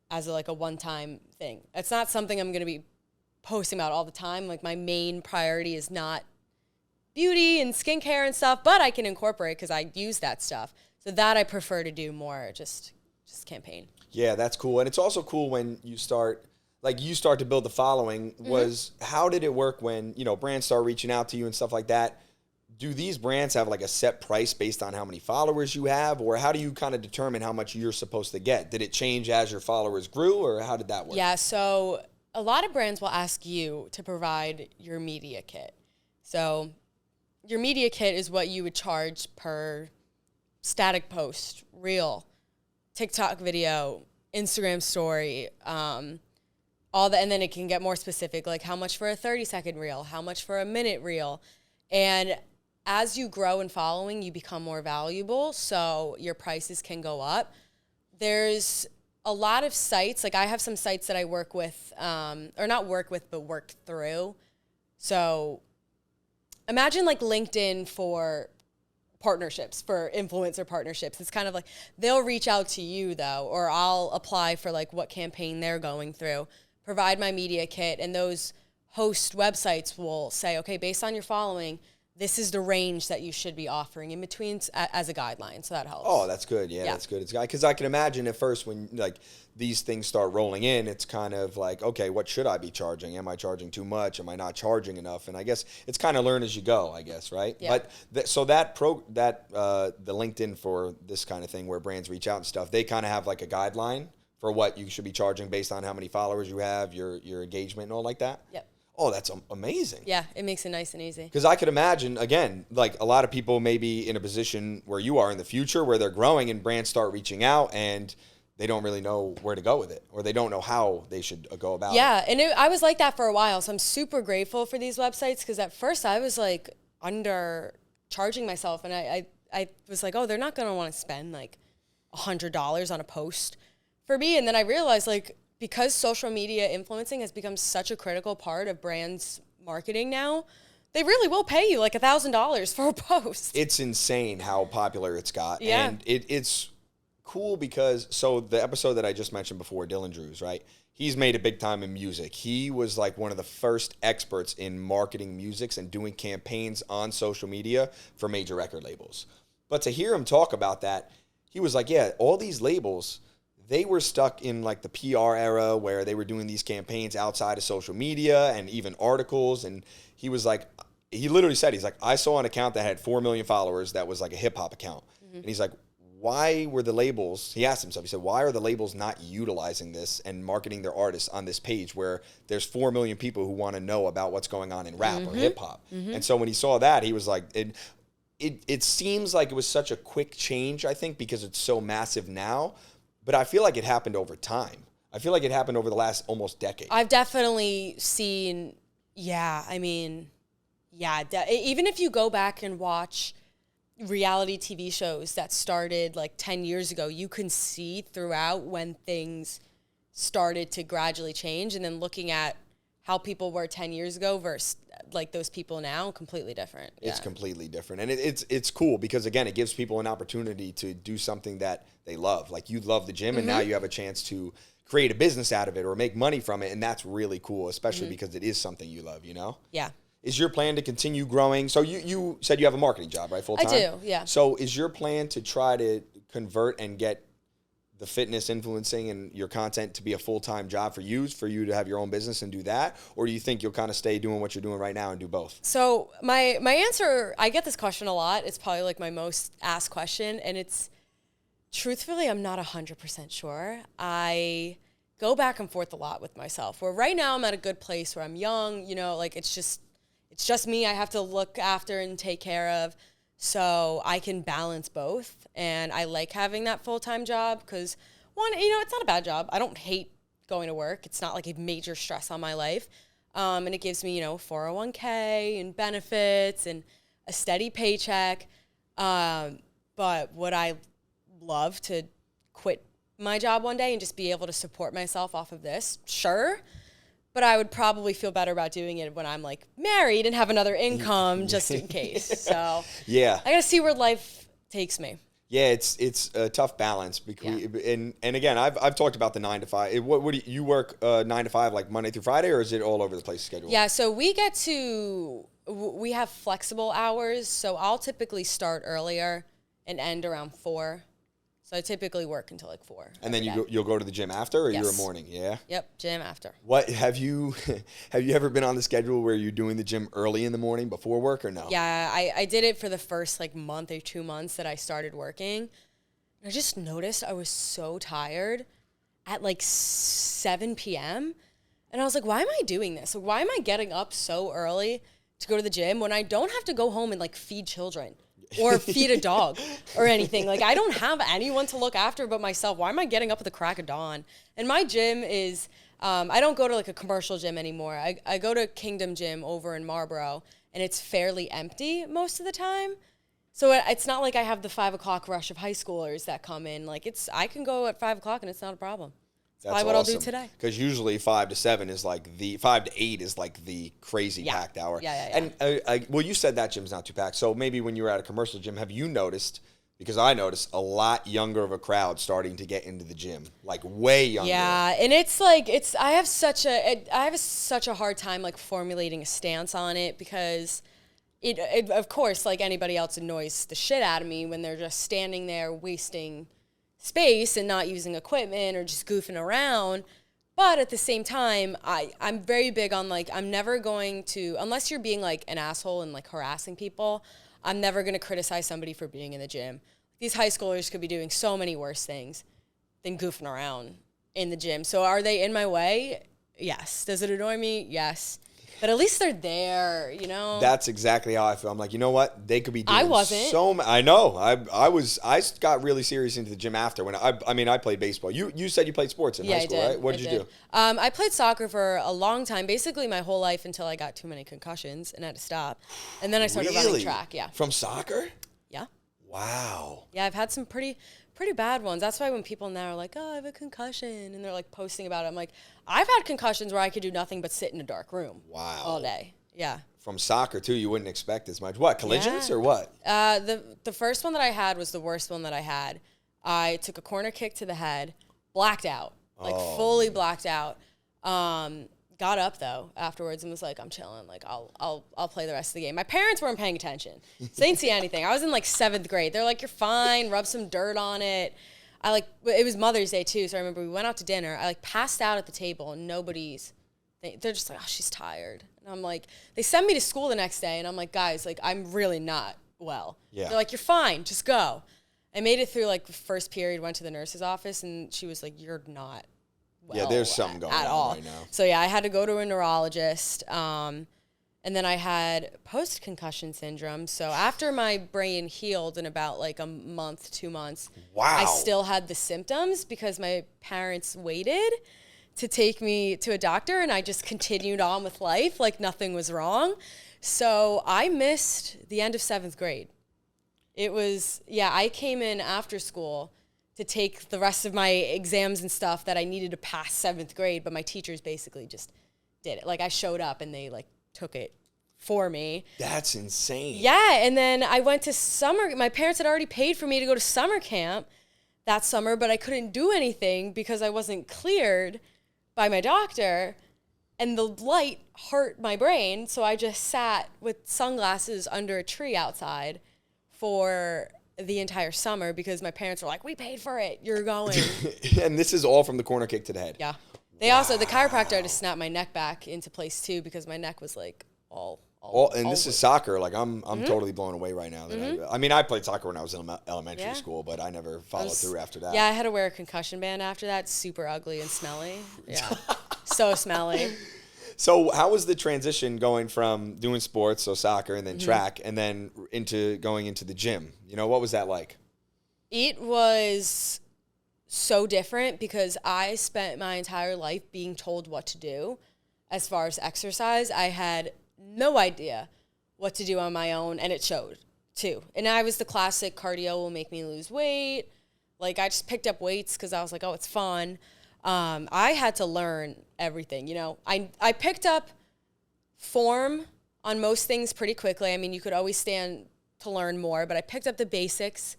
as a one-time thing. It's not something I'm going to be posting about all the time. Like my main priority is not beauty and skincare and stuff, but I can incorporate because I use that stuff. So that I prefer to do more just campaign. Yeah, that's cool. And it's also cool when you start to build the following. How did it work when, brands start reaching out to you and stuff like that? Do these brands have like a set price based on how many followers you have, or how do you kind of determine how much you're supposed to get? Did it change as your followers grew, or how did that work? Yeah, so a lot of brands will ask you to provide your media kit. So your media kit is what you would charge per static post, reel, TikTok video, Instagram story, all that, and then it can get more specific, like how much for a 30-second reel, how much for a minute reel. And as you grow in following, you become more valuable, so your prices can go up. There's a lot of sites, like I have some sites that I work with, or not work with, but work through. So imagine like LinkedIn for partnerships, for influencer partnerships. It's kind of like they'll reach out to you though, or I'll apply for like what campaign they're going through, provide my media kit, and those host websites will say, okay, based on your following, this is the range that you should be offering in between as a guideline. So that helps. Oh, that's good. Yeah, that's good. Because I can imagine at first when like these things start rolling in, it's kind of like, okay, what should I be charging? Am I charging too much? Am I not charging enough? And I guess it's kind of learn as you go, I guess, right? Yeah. But the LinkedIn for this kind of thing where brands reach out and stuff, they kind of have like a guideline for what you should be charging based on how many followers you have, your engagement and all like that. Yep. Oh, that's amazing. Yeah, it makes it nice and easy. Because I could imagine, again, like a lot of people may be in a position where you are in the future where they're growing and brands start reaching out and they don't really know where to go with it, or they don't know how they should go about it. Yeah, and I was like that for a while, so I'm super grateful for these websites because at first I was like undercharging myself, and I was like, oh, they're not going to want to spend like $100 on a post for me. And then I realized like, because social media influencing has become such a critical part of brands' marketing now, they really will pay you like $1,000 for a post. It's insane how popular it's got. Yeah. And it's cool because, so the episode that I just mentioned before, Dylan Drews, right? He's made it big time in music. He was like one of the first experts in marketing music and doing campaigns on social media for major record labels. But to hear him talk about that, he was like, yeah, all these labels, they were stuck in like the PR era where they were doing these campaigns outside of social media and even articles. And he was like, he literally said, he's like, I saw an account that had 4 million followers that was like a hip hop account. And he's like, why were the labels, he asked himself, he said, why are the labels not utilizing this and marketing their artists on this page where there's 4 million people who want to know about what's going on in rap or hip hop? And so when he saw that, he was like, it seems like it was such a quick change, I think, because it's so massive now, but I feel like it happened over time. I feel like it happened over the last almost decade. I've definitely seen, even if you go back and watch reality TV shows that started like 10 years ago, you can see throughout when things started to gradually change, and then looking at how people were 10 years ago versus like those people now, completely different. It's completely different. And it's cool because, again, it gives people an opportunity to do something that they love. Like, you love the gym, and now you have a chance to create a business out of it or make money from it, and that's really cool, especially because it is something you love, you know? Yeah. Is your plan to continue growing? So you said you have a marketing job, right, full time? I do, yeah. So is your plan to try to convert and get the fitness influencing and your content to be a full-time job for you to have your own business and do that? Or do you think you'll kind of stay doing what you're doing right now and do both? So my answer, I get this question a lot. It's probably like my most asked question, and it's, truthfully, I'm not 100% sure. I go back and forth a lot with myself, where right now I'm at a good place where I'm young, you know, like it's just me I have to look after and take care of, so I can balance both. And I like having that full-time job because, one, you know, it's not a bad job. I don't hate going to work. It's not like a major stress on my life. And it gives me, you know, 401k and benefits and a steady paycheck. But would I love to quit my job one day and just be able to support myself off of this? Sure. But I would probably feel better about doing it when I'm like married and have another income just in case. So yeah, I gotta see where life takes me. Yeah, it's a tough balance between and again, I've talked about the 9 to 5. What do you work 9 to 5 like Monday through Friday, or is it all over the place schedule? Yeah, so we have flexible hours. So I'll typically start earlier and end around 4. So I typically work until like 4. And then you'll go to the gym after, or you're a morning? Yeah. Yep, gym after. What have you ever been on the schedule where you're doing the gym early in the morning before work, or no? Yeah, I did it for the first like month or 2 months that I started working. I just noticed I was so tired at like 7 p.m. And I was like, why am I doing this? Like, why am I getting up so early to go to the gym when I don't have to go home and like feed children or feed a dog or anything? Like, I don't have anyone to look after but myself. Why am I getting up at the crack of dawn? And my gym is, I don't go to like a commercial gym anymore. I go to Kingdom Gym over in Marlboro, and it's fairly empty most of the time. So it's not like I have the 5 o'clock rush of high schoolers that come in. Like, I can go at 5 o'clock and it's not a problem. That's probably what I'll do today. Because usually 5 to 7 is like 5 to 8 is like the crazy packed hour. Yeah. And well, you said that gym's not too packed. So maybe when you were at a commercial gym, have you noticed? Because I noticed a lot younger of a crowd starting to get into the gym, like way younger. Yeah, and it's like I have such a hard time like formulating a stance on it, because it of course, like anybody else, annoys the shit out of me when they're just standing there wasting space and not using equipment or just goofing around. But at the same time, I'm very big on like, I'm never going to, unless you're being like an asshole and like harassing people, I'm never going to criticize somebody for being in the gym. These high schoolers could be doing so many worse things than goofing around in the gym. So are they in my way? Yes. Does it annoy me? Yes. But at least they're there, you know? That's exactly how I feel. I'm like, you know what? They could be doing I wasn't. I know. I got really serious into the gym after when I played baseball. You said you played sports in high school, right? What did you do? I played soccer for a long time, basically my whole life, until I got too many concussions and had to stop. And then I started running track, yeah. From soccer? Yeah. Wow. Yeah, I've had some pretty bad ones. That's why when people now are like, oh, I have a concussion, and they're like posting about it, I'm like, I've had concussions where I could do nothing but sit in a dark room all day. Yeah. From soccer, too, you wouldn't expect as much. What, collisions or what? The first one that I had was the worst one that I had. I took a corner kick to the head, blacked out, fully blacked out. Got up though afterwards and was like, I'm chilling. Like I'll play the rest of the game. My parents weren't paying attention, so they didn't see anything. I was in like 7th grade. They're like, you're fine. Rub some dirt on it. it was Mother's Day too, so I remember we went out to dinner. I passed out at the table, and they're just like, oh, she's tired. And I'm like, they sent me to school the next day, and I'm like, guys, I'm really not well. Yeah. They're like, you're fine, just go. I made it through the first period, went to the nurse's office, and she was like, you're not well. Yeah, there's something going on right now. So yeah, I had to go to a neurologist. And then I had post-concussion syndrome. So after my brain healed in about a month, 2 months, wow, I still had the symptoms because my parents waited to take me to a doctor, and I just continued on with life like nothing was wrong. So I missed the end of 7th grade. I came in after school to take the rest of my exams and stuff that I needed to pass 7th grade, but my teachers basically just did it. I showed up and they took it for me. That's insane. Yeah, and then I went to summer. My parents had already paid for me to go to summer camp that summer, but I couldn't do anything because I wasn't cleared by my doctor, and the light hurt my brain, so I just sat with sunglasses under a tree outside for the entire summer because my parents were like, we paid for it, you're going. And this is all from the corner kick to the head. Yeah. The chiropractor had to snap my neck back into place too because my neck was all this is soccer. I'm totally blown away right now. I played soccer when I was in elementary school, but I never followed through after that. Yeah, I had to wear a concussion band after that. Super ugly and smelly. Yeah, so smelly. So how was the transition going from doing sports, so soccer, and then track, and then going into the gym? What was that like? It was so different because I spent my entire life being told what to do as far as exercise. I had no idea what to do on my own, and it showed too. And I was the classic cardio will make me lose weight. I just picked up weights because I was like, oh, it's fun. I had to learn everything. I picked up form on most things pretty quickly. You could always stand to learn more, but I picked up the basics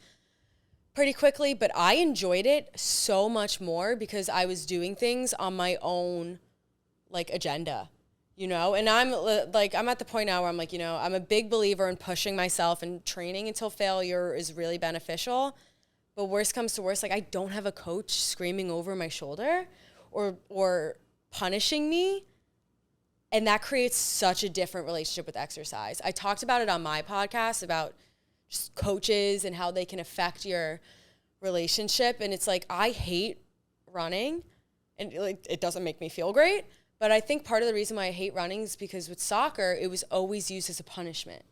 pretty quickly. But I enjoyed it so much more because I was doing things on my own agenda. And I'm at the point now where I'm I'm a big believer in pushing myself and training until failure is really beneficial. But worst comes to worst, I don't have a coach screaming over my shoulder or punishing me. And that creates such a different relationship with exercise. I talked about it on my podcast about just coaches and how they can affect your relationship. And it's I hate running and it doesn't make me feel great. But I think part of the reason why I hate running is because with soccer, it was always used as a punishment.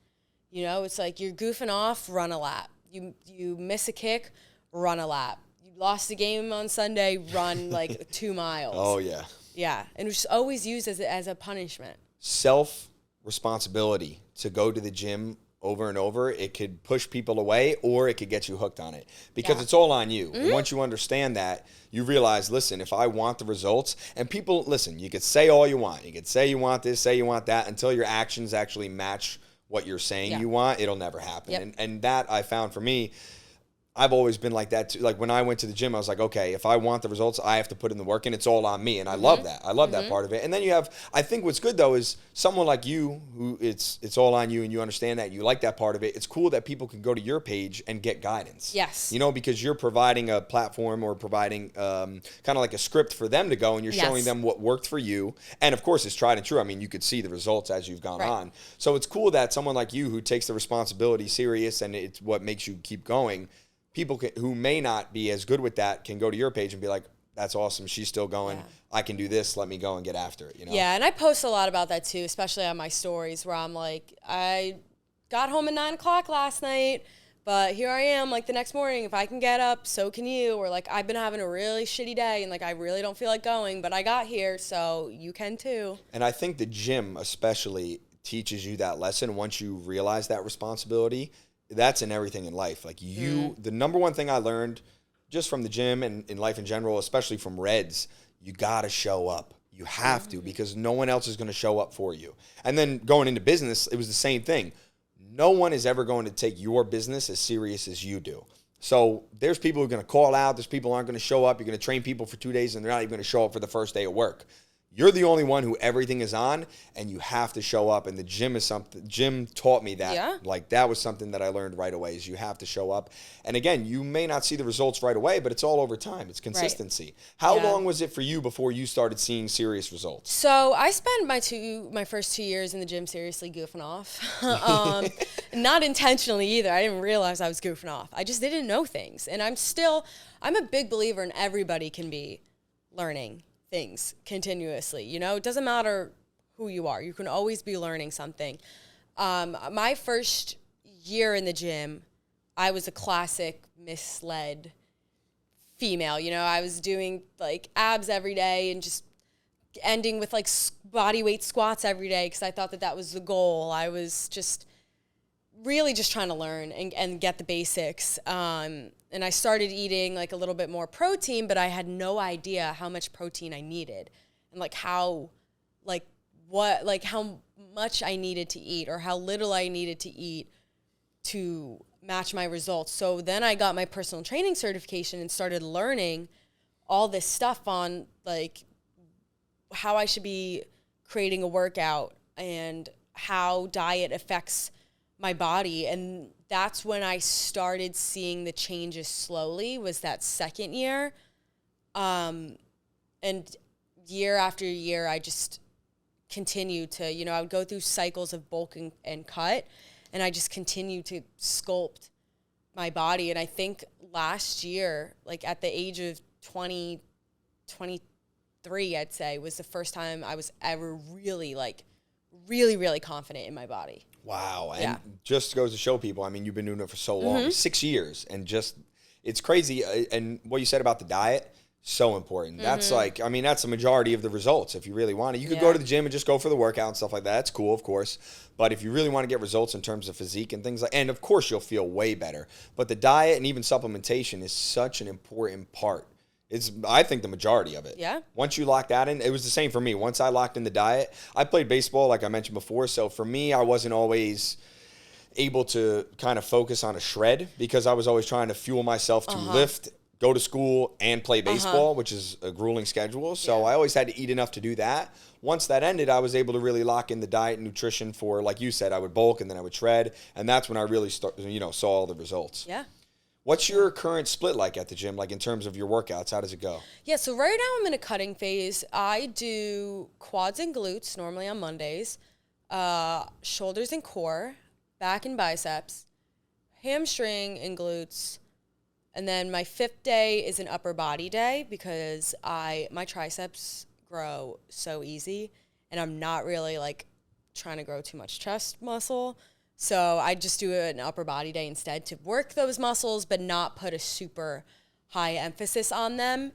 It's you're goofing off, run a lap. You miss a kick, run a lap. You lost a game on Sunday, run 2 miles. Oh, yeah. Yeah, and it was always used as a punishment. Self-responsibility to go to the gym over and over, it could push people away or it could get you hooked on it because it's all on you. Mm-hmm. And once you understand that, you realize, listen, if I want the results, and people, listen, you could say all you want. You could say you want this, say you want that, until your actions actually match what you're saying you want, it'll never happen. Yep. And that I found for me, I've always been like that too. When I went to the gym, I was like, okay, if I want the results, I have to put in the work, and it's all on me. And I love that. I love that part of it. And then you have, I think what's good though is someone like you, who it's all on you, and you understand that, you like that part of it. It's cool that people can go to your page and get guidance. Yes. Because you're providing a platform or providing kind of like a script for them to go, and you're showing them what worked for you. And of course, it's tried and true. You could see the results as you've gone on. So it's cool that someone like you, who takes the responsibility serious, and it's what makes you keep going. People who may not be as good with that can go to your page and be like, that's awesome. She's still going. Yeah. I can do this. Let me go and get after it. Yeah, and I post a lot about that too, especially on my stories where I'm like, I got home at 9 o'clock last night, but here I am the next morning. If I can get up, so can you. Or I've been having a really shitty day and I really don't feel like going, but I got here, so you can too. And I think the gym especially teaches you that lesson once you realize that responsibility. That's in everything in life. The number one thing I learned just from the gym and in life in general, especially from Reds, you got to show up. You have to, because no one else is going to show up for you. And then going into business, it was the same thing. No one is ever going to take your business as serious as you do. So there's people who are going to call out. There's people who aren't going to show up. You're going to train people for 2 days and they're not even going to show up for the first day of work. You're the only one who everything is on, and you have to show up. And the gym is something. Gym taught me that. Yeah. Like, that was something that I learned right away, is you have to show up. And again, you may not see the results right away, but it's all over time. It's consistency. Right. How long was it for you before you started seeing serious results? So I spent my first 2 years in the gym seriously goofing off. Not intentionally either. I didn't realize I was goofing off. I just didn't know things. And I'm a big believer in everybody can be learning things continuously. You know, it doesn't matter who you are. You can always be learning something. My first year in the gym, I was a classic misled female. You know, I was doing like abs every day and just ending with like body weight squats every day because I thought that was the goal. I was just really just trying to learn and get the basics. And I started eating like a little bit more protein, but I had no idea how much protein I needed and how much I needed to eat or how little I needed to eat to match my results. So then I got my personal training certification and started learning all this stuff on like how I should be creating a workout and how diet affects my body. And that's when I started seeing the changes slowly, was that second year. And year after year, I just continued to, I would go through cycles of bulk and cut, and I just continued to sculpt my body. And I think last year, like at the age of 23, I'd say, was the first time I was ever really really confident in my body. Wow. And just goes to show people, I mean, you've been doing it for so long, 6 years, and just, it's crazy. And what you said about the diet, so important. That's that's the majority of the results. If you really want it, you could go to the gym and just go for the workout and stuff like that. That's cool, of course. But if you really want to get results in terms of physique and things and of course you'll feel way better. But the diet and even supplementation is such an important part. It's, I think, the majority of it. Yeah. Once you lock that in, it was the same for me. Once I locked in the diet, I played baseball, like I mentioned before. So for me, I wasn't always able to kind of focus on a shred because I was always trying to fuel myself to lift, go to school, and play baseball, which is a grueling schedule. So I always had to eat enough to do that. Once that ended, I was able to really lock in the diet and nutrition for, like you said, I would bulk and then I would shred. And that's when I really saw all the results. Yeah. What's your current split like at the gym, like in terms of your workouts? How does it go? Yeah, so right now I'm in a cutting phase. I do quads and glutes normally on Mondays, shoulders and core, back and biceps, hamstring and glutes, and then my fifth day is an upper body day because my triceps grow so easy, and I'm not really trying to grow too much chest muscle. So I just do an upper body day instead to work those muscles, but not put a super high emphasis on them.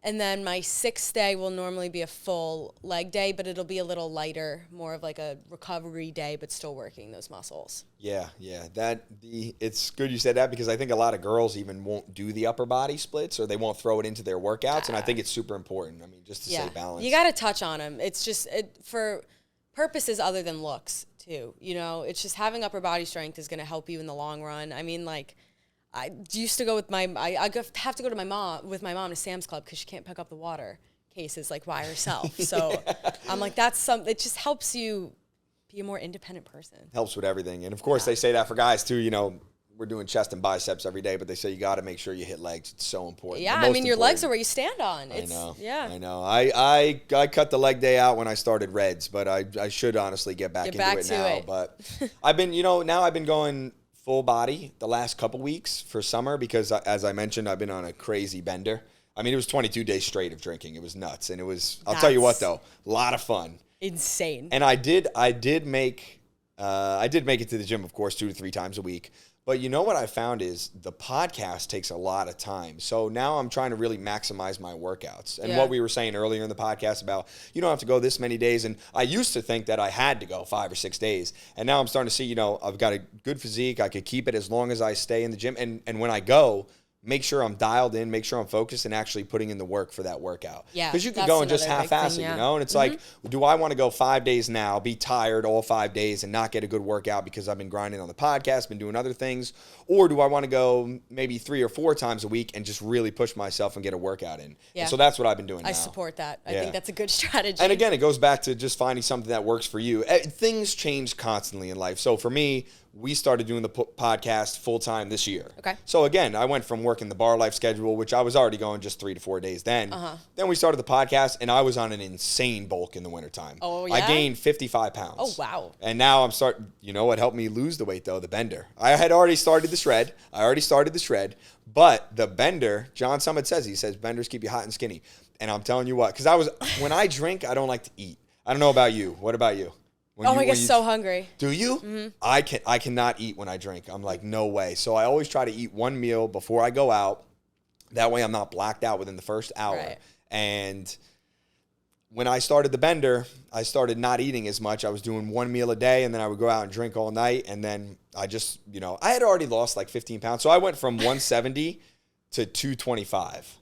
And then my sixth day will normally be a full leg day, but it'll be a little lighter, more of like a recovery day, but still working those muscles. Yeah. It's good you said that because I think a lot of girls even won't do the upper body splits or they won't throw it into their workouts. And I think it's super important. I mean, just to stay balanced. You got to touch on them. It's just for purposes other than looks. Too, it's just having upper body strength is going to help you in the long run. I mean, I used to go with I have to go to my mom to Sam's Club because she can't pick up the water cases by herself. So I'm like, it just helps you be a more independent person. Helps with everything. And of course they say that for guys too, we're doing chest and biceps every day, but they say you got to make sure you hit legs. It's so important. Yeah, I mean, your legs are where you stand on. I know. Yeah. I know. I cut the leg day out when I started Reds, but I should honestly get back into it now. But I've been, now I've been going full body the last couple weeks for summer because, as I mentioned, I've been on a crazy bender. I mean, it was 22 days straight of drinking. It was nuts. And it was, I'll tell you what, though, a lot of fun. Insane. And I did make it to the gym, of course, 2 to 3 times a week. But you know what I found is the podcast takes a lot of time. So now I'm trying to really maximize my workouts. And what we were saying earlier in the podcast about you don't have to go this many days. And I used to think that I had to go 5 or 6 days. And now I'm starting to see, I've got a good physique. I could keep it as long as I stay in the gym. And when I go, make sure I'm dialed in, make sure I'm focused, and actually putting in the work for that workout. Yeah. Because you could go and just half-ass it, you know? And it's like, do I want to go 5 days now, be tired all 5 days, and not get a good workout because I've been grinding on the podcast, been doing other things? Or do I want to go maybe 3 or 4 times a week and just really push myself and get a workout in? Yeah. And so that's what I've been doing now. I support that. I think that's a good strategy. And again, it goes back to just finding something that works for you. Things change constantly in life. So for me, we started doing the podcast full-time this year. Okay. So again, I went from working the bar life schedule, which I was already going just 3 to 4 days then. Then we started the podcast, and I was on an insane bulk in the wintertime. Oh, yeah? I gained 55 pounds. Oh, wow. And now I'm starting, you know what helped me lose the weight, though? The bender. I had already started the shred. But the bender, John Summit he says, benders keep you hot and skinny. And I'm telling you what, because when I drink, I don't like to eat. I don't know about you. What about you? I get so hungry. Do you? Mm-hmm. I cannot eat when I drink. I'm like, no way. So I always try to eat one meal before I go out. That way I'm not blacked out within the first hour. Right. And when I started the bender, I started not eating as much. I was doing one meal a day, and then I would go out and drink all night. And then I just, I had already lost like 15 pounds. So I went from 170 to 225.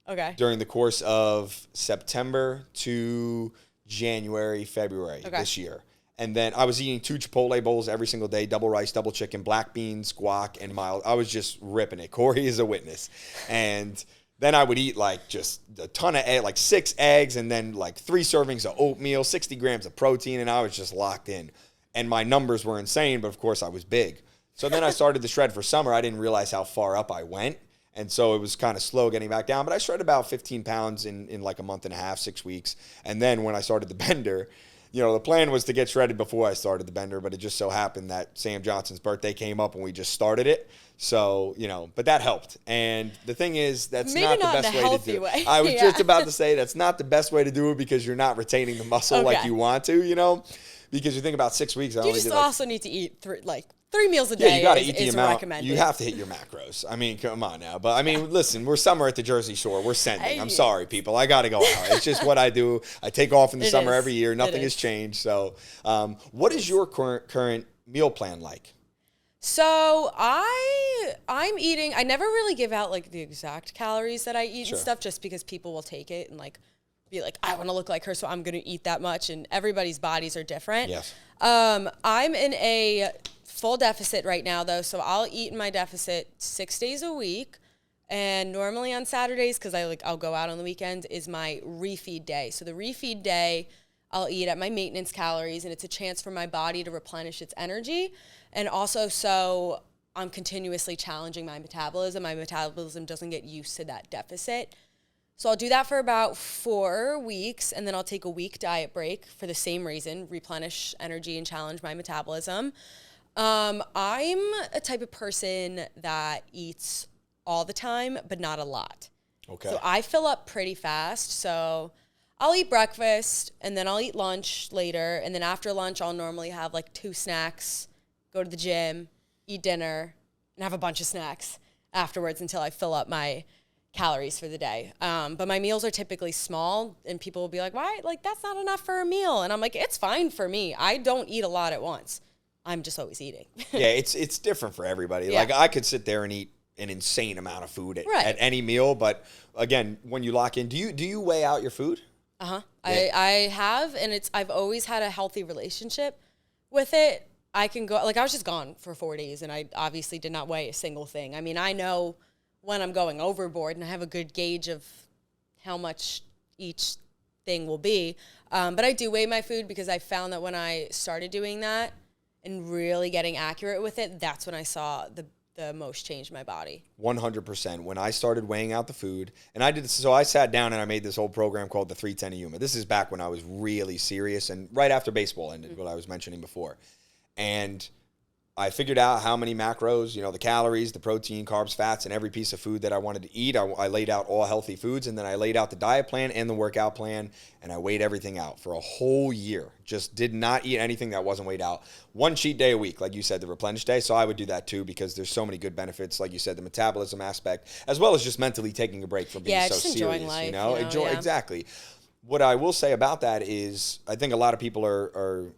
Okay. During the course of September to January, February this year. And then I was eating 2 Chipotle bowls every single day, double rice, double chicken, black beans, guac, and mild. I was just ripping it. Corey is a witness. And then I would eat like just a ton of eggs, like 6 eggs, and then like 3 servings of oatmeal, 60 grams of protein, and I was just locked in. And my numbers were insane, but of course I was big. So then I started the shred for summer. I didn't realize how far up I went. And so it was kind of slow getting back down. But I shredded about 15 pounds in like a month and a half, 6 weeks. And then when I started the bender, the plan was to get shredded before I started the bender, but it just so happened that Sam Johnson's birthday came up and we just started it. So, but that helped. And the thing is, that's not the best way to do it. I was just about to say that's not the best way to do it because you're not retaining the muscle like you want to, because you think about 6 weeks. You just also need to eat 3 meals a day. Yeah, you got to eat the amount. Recommended. You have to hit your macros. I mean, come on now. But I mean, listen, we're summer at the Jersey Shore. We're sending. I'm sorry, people. I got to go out. It's just what I do. I take off in the summer every year. Nothing has changed. So, what is your current meal plan like? So I'm eating. I never really give out like the exact calories that I eat and stuff, just because people will take it and like be like, I want to look like her, so I'm going to eat that much. And everybody's bodies are different. Yes. I'm in a full deficit right now, though, so I'll eat in my deficit 6 days a week. And normally on Saturdays, because I'll go out on the weekend, is my refeed day. So the refeed day, I'll eat at my maintenance calories, and it's a chance for my body to replenish its energy. And also, so I'm continuously challenging my metabolism. My metabolism doesn't get used to that deficit. So I'll do that for about 4 weeks, and then I'll take a week diet break for the same reason, replenish energy and challenge my metabolism. I'm a type of person that eats all the time, but not a lot. Okay. So I fill up pretty fast. So I'll eat breakfast, and then I'll eat lunch later. And then after lunch, I'll normally have like 2 snacks, go to the gym, eat dinner, and have a bunch of snacks afterwards until I fill up my calories for the day. But my meals are typically small, and people will be like, why? Like, that's not enough for a meal. And I'm like, it's fine for me. I don't eat a lot at once. I'm just always eating. Yeah, it's different for everybody. Yeah. Like, I could sit there and eat an insane amount of food at any meal. But again, when you lock in, do you weigh out your food? Uh-huh. Yeah. I have, and I've always had a healthy relationship with it. I can go, like, I was just gone for 4 days, and I obviously did not weigh a single thing. I mean, I know when I'm going overboard, and I have a good gauge of how much each thing will be. But I do weigh my food because I found that when I started doing that and really getting accurate with it, that's when I saw the most change in my body. 100%. When I started weighing out the food, and I did this, so I sat down and I made this whole program called the 310 of Yuma. This is back when I was really serious and right after baseball ended, what I was mentioning before. And I figured out how many macros, the calories, the protein, carbs, fats, and every piece of food that I wanted to eat. I laid out all healthy foods, and then I laid out the diet plan and the workout plan, and I weighed everything out for a whole year. Just did not eat anything that wasn't weighed out. 1 cheat day a week, like you said, the replenish day. So I would do that too because there's so many good benefits, like you said, the metabolism aspect, as well as just mentally taking a break from being so just serious. Enjoying life. Exactly. What I will say about that is I think a lot of people are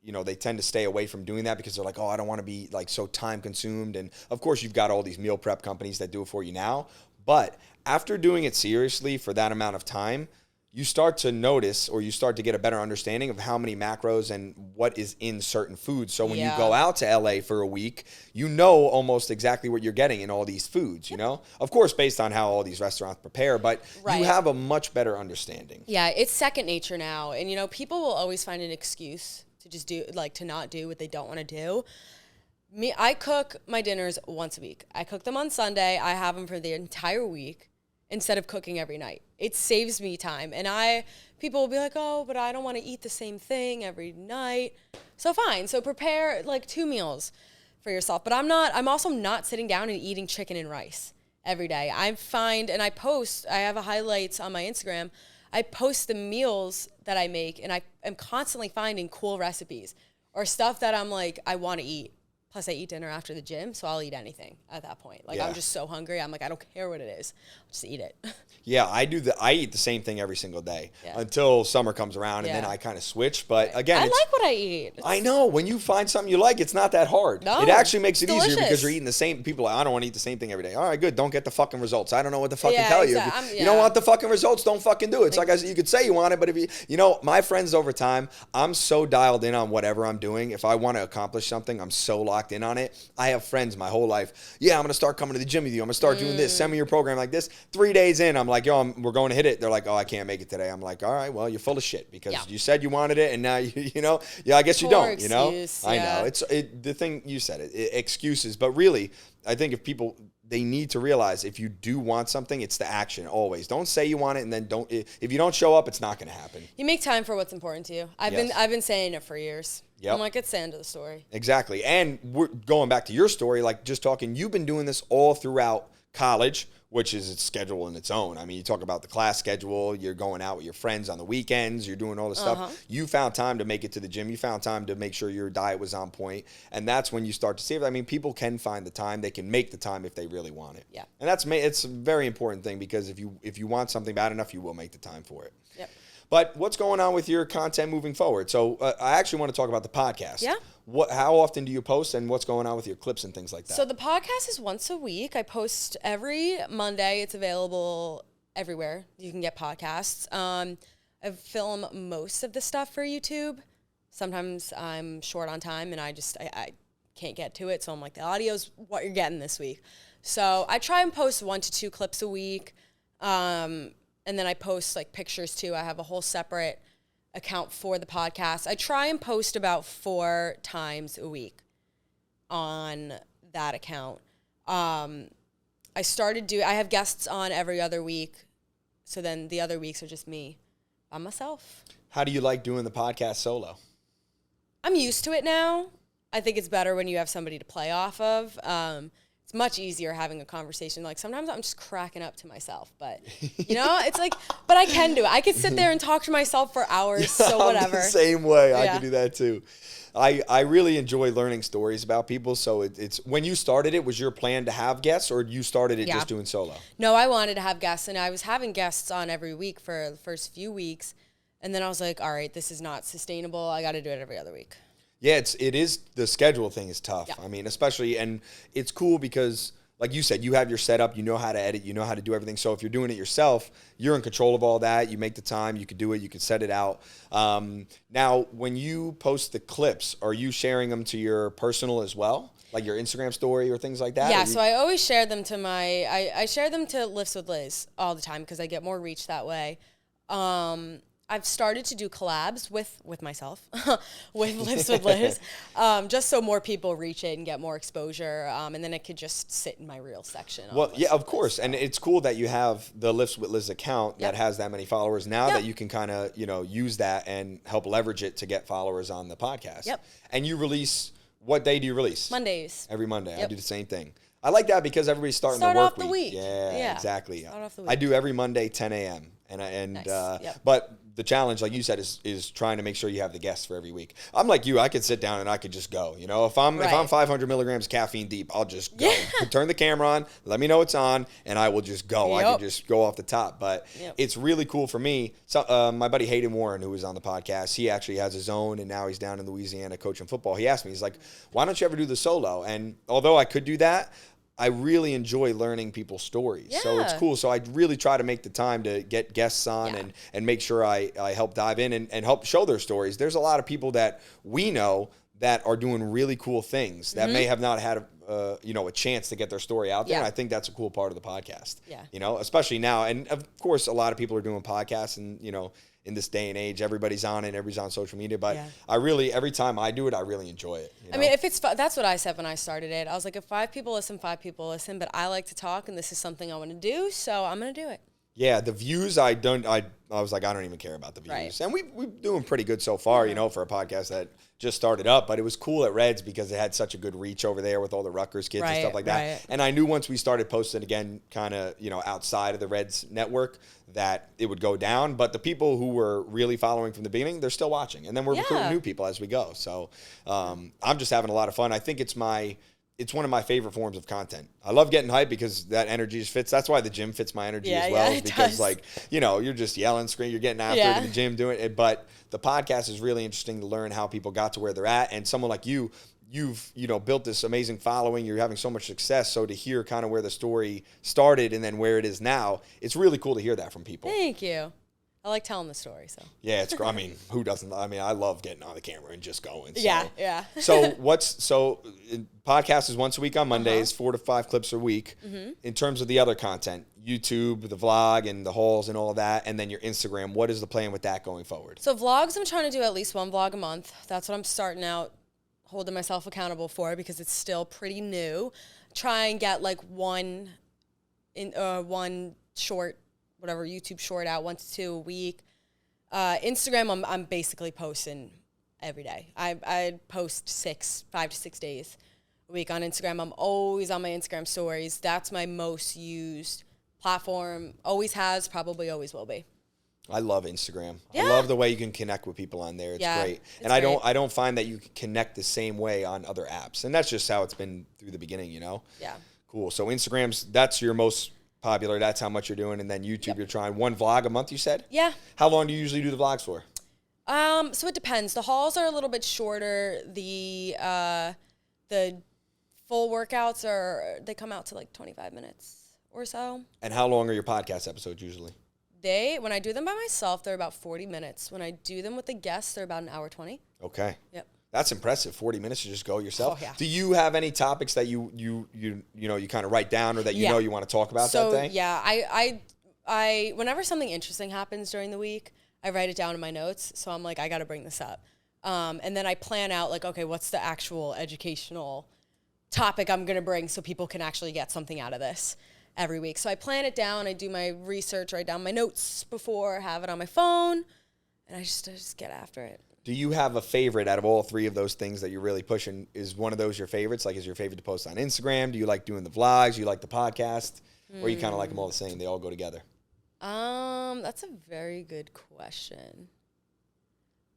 they tend to stay away from doing that because they're like, oh, I don't want to be like so time consumed. And of course, you've got all these meal prep companies that do it for you now. But after doing it seriously for that amount of time, you start to notice, or you start to get a better understanding of how many macros and what is in certain foods. So when you go out to LA for a week, you know almost exactly what you're getting in all these foods, Of course, based on how all these restaurants prepare, but you have a much better understanding. Yeah, it's second nature now. And, people will always find an excuse to just to not do what they don't want to do. I cook my dinners once a week. I cook them on Sunday. I have them for the entire week instead of cooking every night. It saves me time. And people will be like, oh, but I don't want to eat the same thing every night. So fine. So prepare like 2 meals for yourself. But I'm also not sitting down and eating chicken and rice every day. I have a highlights on my Instagram. I post the meals that I make, and I am constantly finding cool recipes or stuff that I'm like, I want to eat. Plus, I eat dinner after the gym, so I'll eat anything at that point. I'm just so hungry. I'm like, I don't care what it is. I'll just eat it. Yeah, I eat the same thing every single day until summer comes around, and then I kind of switch. But again, I like what I eat. I know. When you find something you like, it's not that hard. No, it actually makes it delicious. easier because you're eating the same. People are like, I don't want to eat the same thing every day. All right, good. Don't get the fucking results. I don't know what to fucking tell you. If you don't want the fucking results, don't fucking do it. It's like you could say you want it, but if my friends over time, I'm so dialed in on whatever I'm doing. If I want to accomplish something, I'm so locked in on it. I have friends my whole life. Yeah, I'm going to start coming to the gym with you. I'm going to start doing this. Send me your program like this. 3 days in, I'm like, we're going to hit it. They're like, oh, I can't make it today. I'm like, all right, well, you're full of shit because you said you wanted it, and now I guess you don't. Excuse, I know it's the thing you said excuses, but really, I think if people they need to realize if you do want something, it's the action always. Don't say you want it and then don't. If you don't show up, it's not going to happen. You make time for what's important to you. I've been saying it for years. Yep. I'm like, it's the end of the story. Exactly. And we're going back to your story, like just talking, you've been doing this all throughout college, which is its schedule in its own. I mean, you talk about the class schedule, you're going out with your friends on the weekends, you're doing all this stuff. You found time to make it to the gym. You found time to make sure your diet was on point. And that's when you start to see it. I mean, people can find the time. They can make the time if they really want it. Yeah. And it's a very important thing because if you want something bad enough, you will make the time for it. Yep. But what's going on with your content moving forward? So I actually want to talk about the podcast. Yeah. How often do you post, and what's going on with your clips and things like that? So the podcast is once a week. I post every Monday. It's available everywhere you can get podcasts. I film most of the stuff for YouTube. Sometimes I'm short on time and I can't get to it. So I'm like, the audio's what you're getting this week. So I try and post 1 to 2 clips a week. And then I post like pictures too. I have a whole separate account for the podcast. I try and post about 4 times a week on that account. I have guests on every other week. So then the other weeks are just me by myself. How do you like doing the podcast solo? I'm used to it now. I think it's better when you have somebody to play off of. It's much easier having a conversation. Like sometimes I'm just cracking up to myself, but it's like, but I can do it. I could sit there and talk to myself for hours. So whatever. I'm the same way. I can do that too. I really enjoy learning stories about people. So it's when you started it, was your plan to have guests, or you started it just doing solo? No, I wanted to have guests, and I was having guests on every week for the first few weeks. And then I was like, all right, this is not sustainable. I got to do it every other week. Yeah, it is. The schedule thing is tough. Yeah. I mean, especially, and it's cool because, like you said, you have your setup, you know how to edit, you know how to do everything. So if you're doing it yourself, you're in control of all that. You make the time, you can do it, you can set it out. Now, when you post the clips, are you sharing them to your personal as well? Like your Instagram story or things like that? Yeah, so I always share them to I share them to Lifts with Liz all the time because I get more reach that way. I've started to do collabs with myself, with Lifts with Liz, just so more people reach it and get more exposure, and then it could just sit in my reel section. Well, yeah, of course, and it's cool that you have the Lifts with Liz account that has that many followers now that you can kind of use that and help leverage it to get followers on the podcast. Yep. And you release, what day do you release? Mondays. Every Monday. Yep. I do the same thing. I like that because everybody's starting Start the work off the week. Yeah, exactly. Start off the week. I do every Monday 10 a.m. Nice. But the challenge, like you said, is trying to make sure you have the guests for every week. I'm like you. I could sit down and I could just go. You know, if I'm 500 milligrams caffeine deep, I'll just go. Yeah. Turn the camera on, let me know it's on, and I will just go. Yep. I can just go off the top. But it's really cool for me. So my buddy Hayden Warren, who was on the podcast, he actually has his own, and now he's down in Louisiana coaching football. He asked me, he's like, why don't you ever do the solo? And although I could do that, I really enjoy learning people's stories. Yeah. So it's cool. So I really try to make the time to get guests on and make sure I help dive in and help show their stories. There's a lot of people that we know that are doing really cool things that may have not had a chance to get their story out there. And I think that's a cool part of the podcast. Yeah. You know, especially now. And of course, a lot of people are doing podcasts and, you know, in this day and age, everybody's on it, everybody's on social media. But I really, every time I do it, I really enjoy it. You know? I mean, if it's that's what I said when I started it. I was like, if 5 people listen, 5 people listen. But I like to talk, and this is something I want to do, so I'm going to do it. Yeah, the views, I was like, I don't even care about the views. Right. And we're doing pretty good so far, you know, for a podcast that just started up. But it was cool at Reds because it had such a good reach over there with all the Rutgers kids and stuff like that. Right. And I knew once we started posting again, kind of, you know, outside of the Reds network, that it would go down. But the people who were really following from the beginning, they're still watching. And then we're recruiting new people as we go. So I'm just having a lot of fun. I think it's one of my favorite forms of content. I love getting hyped because that energy just fits. That's why the gym fits my energy as well. Because like, you know, you're just yelling, screaming, you're getting after it in the gym doing it. But the podcast is really interesting to learn how people got to where they're at. And someone like you've, you know, built this amazing following. You're having so much success. So to hear kind of where the story started and then where it is now, it's really cool to hear that from people. Thank you. I like telling the story, so. Yeah, it's. I mean, who doesn't? I mean, I love getting on the camera and just going. So. Yeah. So podcast is once a week on Mondays, 4 to 5 clips a week. Mm-hmm. In terms of the other content, YouTube, the vlog, and the hauls and all of that, and then your Instagram. What is the plan with that going forward? So vlogs, I'm trying to do at least 1 vlog a month. That's what I'm starting out holding myself accountable for because it's still pretty new. Try and get like one short. Whatever YouTube short out 1 to 2 a week. Instagram, I'm basically posting every day. I post 5 to 6 days a week on Instagram. I'm always on my Instagram stories. That's my most used platform. Always has, probably always will be. I love Instagram. Yeah. I love the way you can connect with people on there. It's great. And I don't find that you can connect the same way on other apps. And that's just how it's been through the beginning, you know? Yeah. Cool. So that's your most popular, that's how much you're doing, and then YouTube you're trying 1 vlog a month, you said? Yeah. How long do you usually do the vlogs for? So it depends. The hauls are a little bit shorter. The full workouts they come out to like 25 minutes or so. And how long are your podcast episodes usually? When I do them by myself, they're about 40 minutes. When I do them with the guests, they're about 1 hour 20. Okay. Yep. That's impressive. 40 minutes to just go yourself. Oh, yeah. Do you have any topics that you kind of write down or that you know you want to talk about that day? Yeah, I whenever something interesting happens during the week, I write it down in my notes. So I'm like, I got to bring this up. And then I plan out like, okay, what's the actual educational topic I'm going to bring so people can actually get something out of this every week. So I plan it down. I do my research, write down my notes before, have it on my phone, and I just get after it. Do you have a favorite out of all 3 of those things that you're really pushing? Is one of those your favorites? Like, is your favorite to post on Instagram? Do you like doing the vlogs? Do you like the podcast? Or you kind of like them all the same? They all go together? That's a very good question.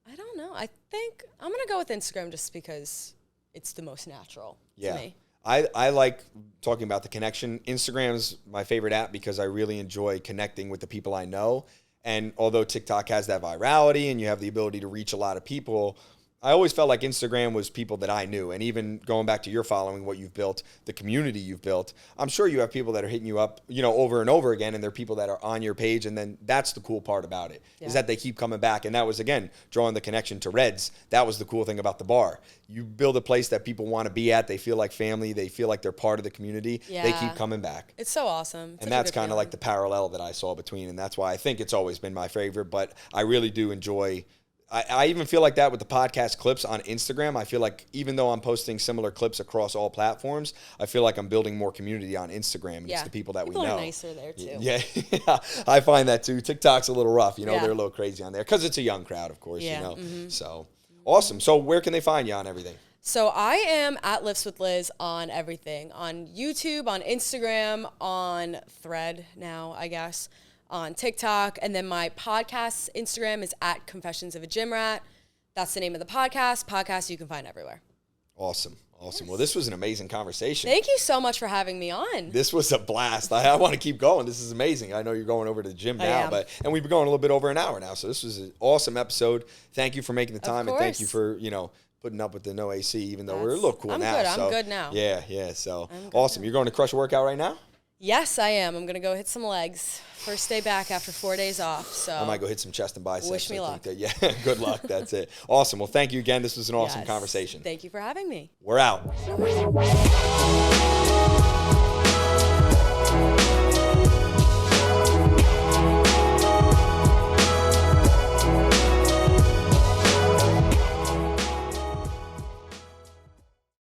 I don't know. I think I'm going to go with Instagram just because it's the most natural to me. I like talking about the connection. Instagram's my favorite app because I really enjoy connecting with the people I know. And although TikTok has that virality and you have the ability to reach a lot of people, I always felt like Instagram was people that I knew. And even going back to your following, what you've built, the community you've built, I'm sure you have people that are hitting you up, you know, over and over again. And they're people that are on your page. And then that's the cool part about it, is that they keep coming back. And that was, again, drawing the connection to Reds. That was the cool thing about the bar. You build a place that people want to be at. They feel like family. They feel like they're part of the community. Yeah. They keep coming back. It's so awesome. And that's kind of like the parallel that I saw between. And that's why I think it's always been my favorite. But I really do enjoy I even feel like that with the podcast clips on Instagram. I feel like even though I'm posting similar clips across all platforms, I feel like I'm building more community on Instagram. And it's the people that we know. People are nicer there, too. Yeah, I find that, too. TikTok's a little rough. You know, they're a little crazy on there because it's a young crowd, of course, you know. Mm-hmm. So, awesome. So, where can they find you on everything? So, I am at Lifts with Liz on everything. On YouTube, on Instagram, on Thread now, I guess. on TikTok. And then my podcast Instagram is at Confessions of a Gym Rat. That's the name of the podcast. Podcast you can find everywhere. Awesome. Yes. Well, this was an amazing conversation. Thank you so much for having me on. This was a blast. I want to keep going. This is amazing. I know you're going over to the gym now, and we've been going a little bit over an hour now. So this was an awesome episode. Thank you for making the time, and thank you for, putting up with the no AC, even though we're a little cool now. I'm good now. Yeah. So awesome. You're going to crush a workout right now? Yes, I am. I'm going to go hit some legs. First day back after 4 days off. So I might go hit some chest and biceps. Wish me luck. Good luck. That's it. Awesome. Well, thank you again. This was an awesome conversation. Thank you for having me. We're out.